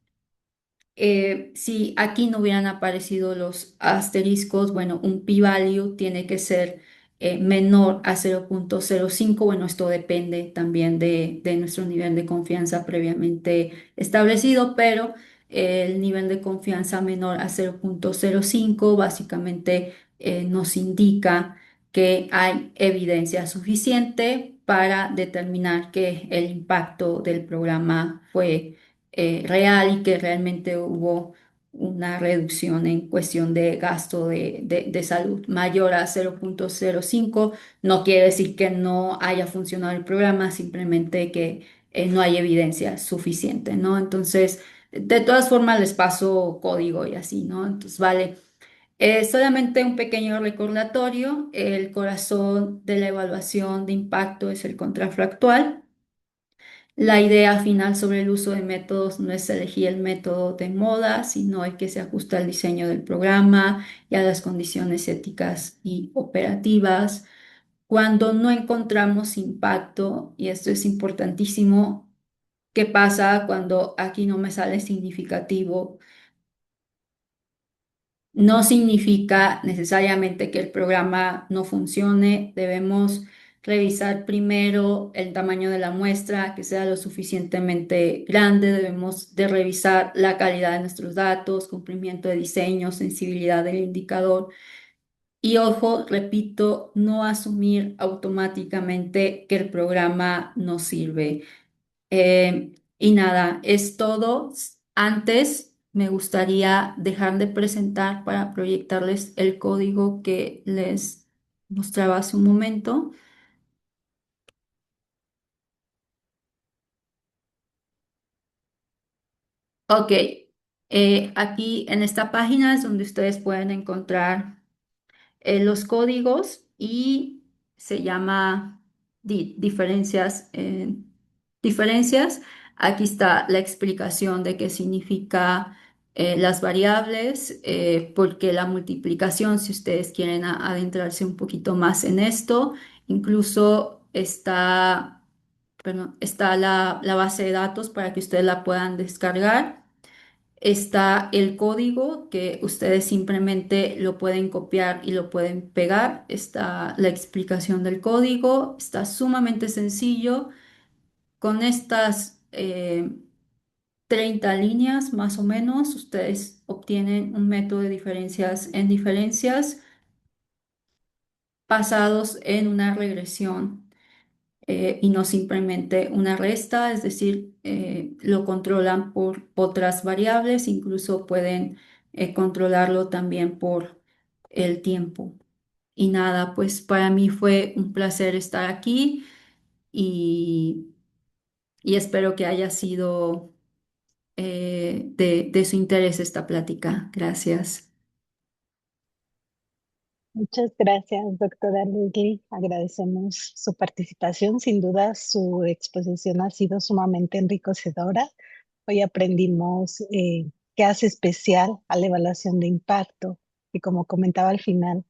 Si aquí no hubieran aparecido los asteriscos, bueno, un p-value tiene que ser menor a 0,05. Bueno, esto depende también de nuestro nivel de confianza previamente establecido, pero el nivel de confianza menor a 0,05 básicamente nos indica que hay evidencia suficiente para determinar que el impacto del programa fue real y que realmente hubo una reducción en cuestión de gasto de salud mayor a 0,05. No quiere decir que no haya funcionado el programa, simplemente que no hay evidencia suficiente, ¿no? Entonces, de todas formas les paso código y así, ¿no? Entonces, vale. Solamente un pequeño recordatorio: el corazón de la evaluación de impacto es el contrafactual. La idea final sobre el uso de métodos no es elegir el método de moda, sino el que se ajusta al diseño del programa y a las condiciones éticas y operativas. Cuando no encontramos impacto, y esto es importantísimo, ¿qué pasa cuando aquí no me sale significativo? No significa necesariamente que el programa no funcione. Debemos revisar primero el tamaño de la muestra, que sea lo suficientemente grande. Debemos de revisar la calidad de nuestros datos, cumplimiento de diseño, sensibilidad del indicador. Y ojo, repito, no asumir automáticamente que el programa no sirve. Y nada, es todo. Antes me gustaría dejar de presentar para proyectarles el código que les mostraba hace un momento. Ok, aquí en esta página es donde ustedes pueden encontrar los códigos y se llama diferencias. Diferencias. Aquí está la explicación de qué significa las variables, porque la multiplicación, si ustedes quieren adentrarse un poquito más en esto, incluso está, perdón, está la base de datos para que ustedes la puedan descargar. Está el código que ustedes simplemente lo pueden copiar y lo pueden pegar. Está la explicación del código. Está sumamente sencillo. Con estas 30 líneas más o menos, ustedes obtienen un método de diferencias en diferencias basados en una regresión, y no simplemente una resta. Es decir, lo controlan por otras variables, incluso pueden controlarlo también por el tiempo. Y nada, pues para mí fue un placer estar aquí y, y espero que haya sido de su interés esta plática. Gracias. Muchas gracias, doctora Leslie. Agradecemos su participación. Sin duda, su exposición ha sido sumamente enriquecedora. Hoy aprendimos qué hace especial a la evaluación de impacto y, como comentaba al final,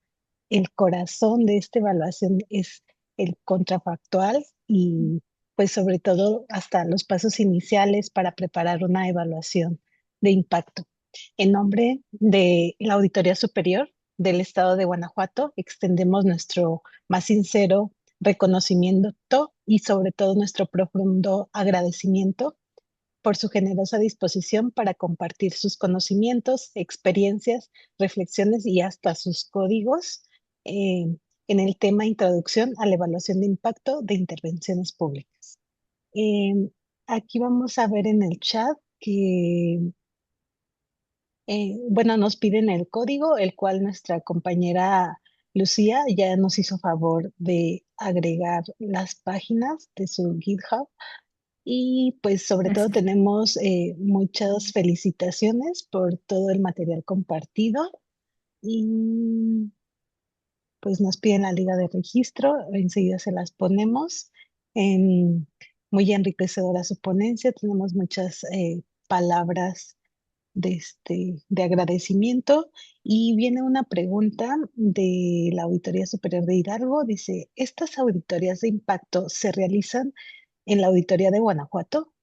el corazón de esta evaluación es el contrafactual y pues sobre todo hasta los pasos iniciales para preparar una evaluación de impacto. En nombre de la Auditoría Superior del Estado de Guanajuato, extendemos nuestro más sincero reconocimiento y sobre todo nuestro profundo agradecimiento por su generosa disposición para compartir sus conocimientos, experiencias, reflexiones y hasta sus códigos eh, en el tema Introducción a la Evaluación de Impacto de Intervenciones Públicas. Eh, Aquí vamos a ver en el chat que, bueno, nos piden el código, el cual nuestra compañera Lucía ya nos hizo favor de agregar las páginas de su GitHub. Y pues sobre todo Gracias. tenemos muchas felicitaciones por todo el material compartido y pues nos piden la liga de registro, enseguida se las ponemos. En- Muy enriquecedora su ponencia, tenemos muchas palabras de agradecimiento y viene una pregunta de la Auditoría Superior de Hidalgo, dice, ¿estas auditorías de impacto se realizan en la Auditoría de Guanajuato?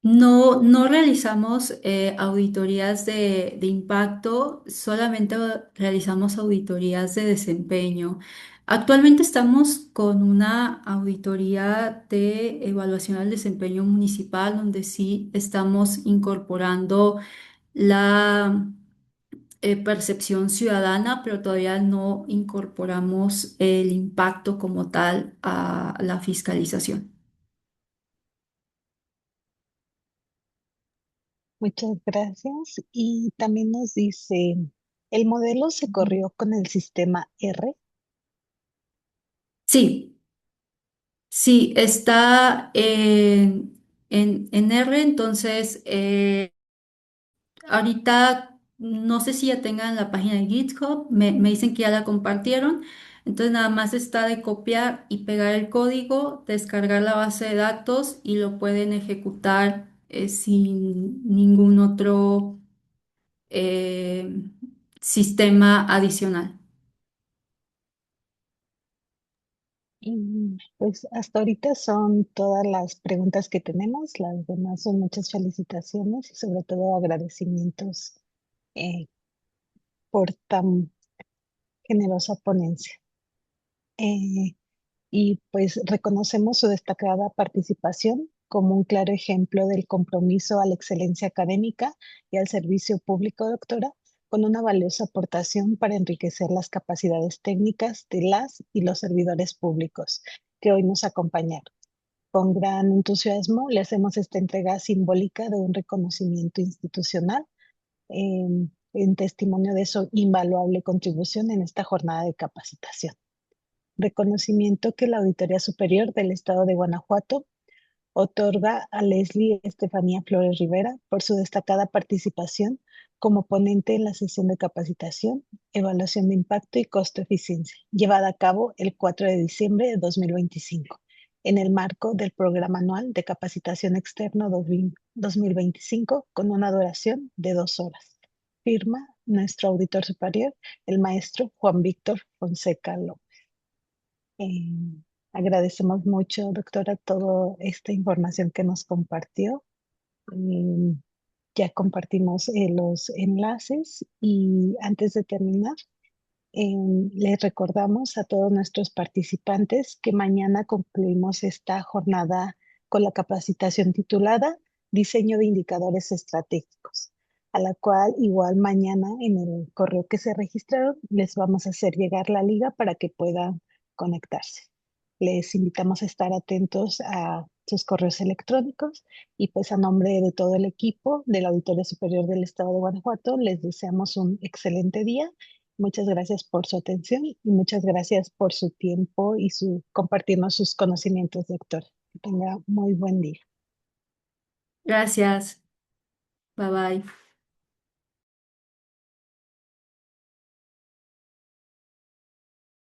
No, no realizamos auditorías de impacto, solamente realizamos auditorías de desempeño. Actualmente estamos con una auditoría de evaluación al desempeño municipal, donde sí estamos incorporando la percepción ciudadana, pero todavía no incorporamos el impacto como tal a la fiscalización. Muchas gracias. Y también nos dice, ¿el modelo se corrió con el sistema R? Sí, sí, está en R, entonces ahorita no sé si ya tengan la página de GitHub, me dicen que ya la compartieron, entonces nada más está de copiar y pegar el código, descargar la base de datos y lo pueden ejecutar sin ningún otro eh, sistema adicional. Y pues hasta ahorita son todas las preguntas que tenemos. Las demás son muchas felicitaciones y sobre todo agradecimientos eh, por tan generosa ponencia. Eh, y pues reconocemos su destacada participación como un claro ejemplo del compromiso a la excelencia académica y al servicio público, doctora, con una valiosa aportación para enriquecer las capacidades técnicas de las y los servidores públicos que hoy nos acompañaron. Con gran entusiasmo le hacemos esta entrega simbólica de un reconocimiento institucional en testimonio de su invaluable contribución en esta jornada de capacitación. Reconocimiento que la Auditoría Superior del Estado de Guanajuato otorga a Leslie Estefanía Flores Rivera por su destacada participación como ponente en la sesión de capacitación, evaluación de impacto y costo-eficiencia, llevada a cabo el 4 de diciembre de 2025, en el marco del Programa Anual de Capacitación Externo 2025, con una duración de 2 horas. Firma nuestro auditor superior, el maestro Juan Víctor Fonseca López. Eh, Agradecemos mucho, doctora, toda esta información que nos compartió. Eh, ya compartimos los enlaces y antes de terminar, eh, les recordamos a todos nuestros participantes que mañana concluimos esta jornada con la capacitación titulada Diseño de Indicadores Estratégicos, a la cual igual mañana en el correo que se registraron les vamos a hacer llegar la liga para que puedan conectarse. Les invitamos a estar atentos a sus correos electrónicos y pues a nombre de todo el equipo del Auditorio Superior del Estado de Guanajuato les deseamos un excelente día. Muchas gracias por su atención y muchas gracias por su tiempo y su compartirnos sus conocimientos, doctor. Que tenga muy buen día. Gracias. Bye bye.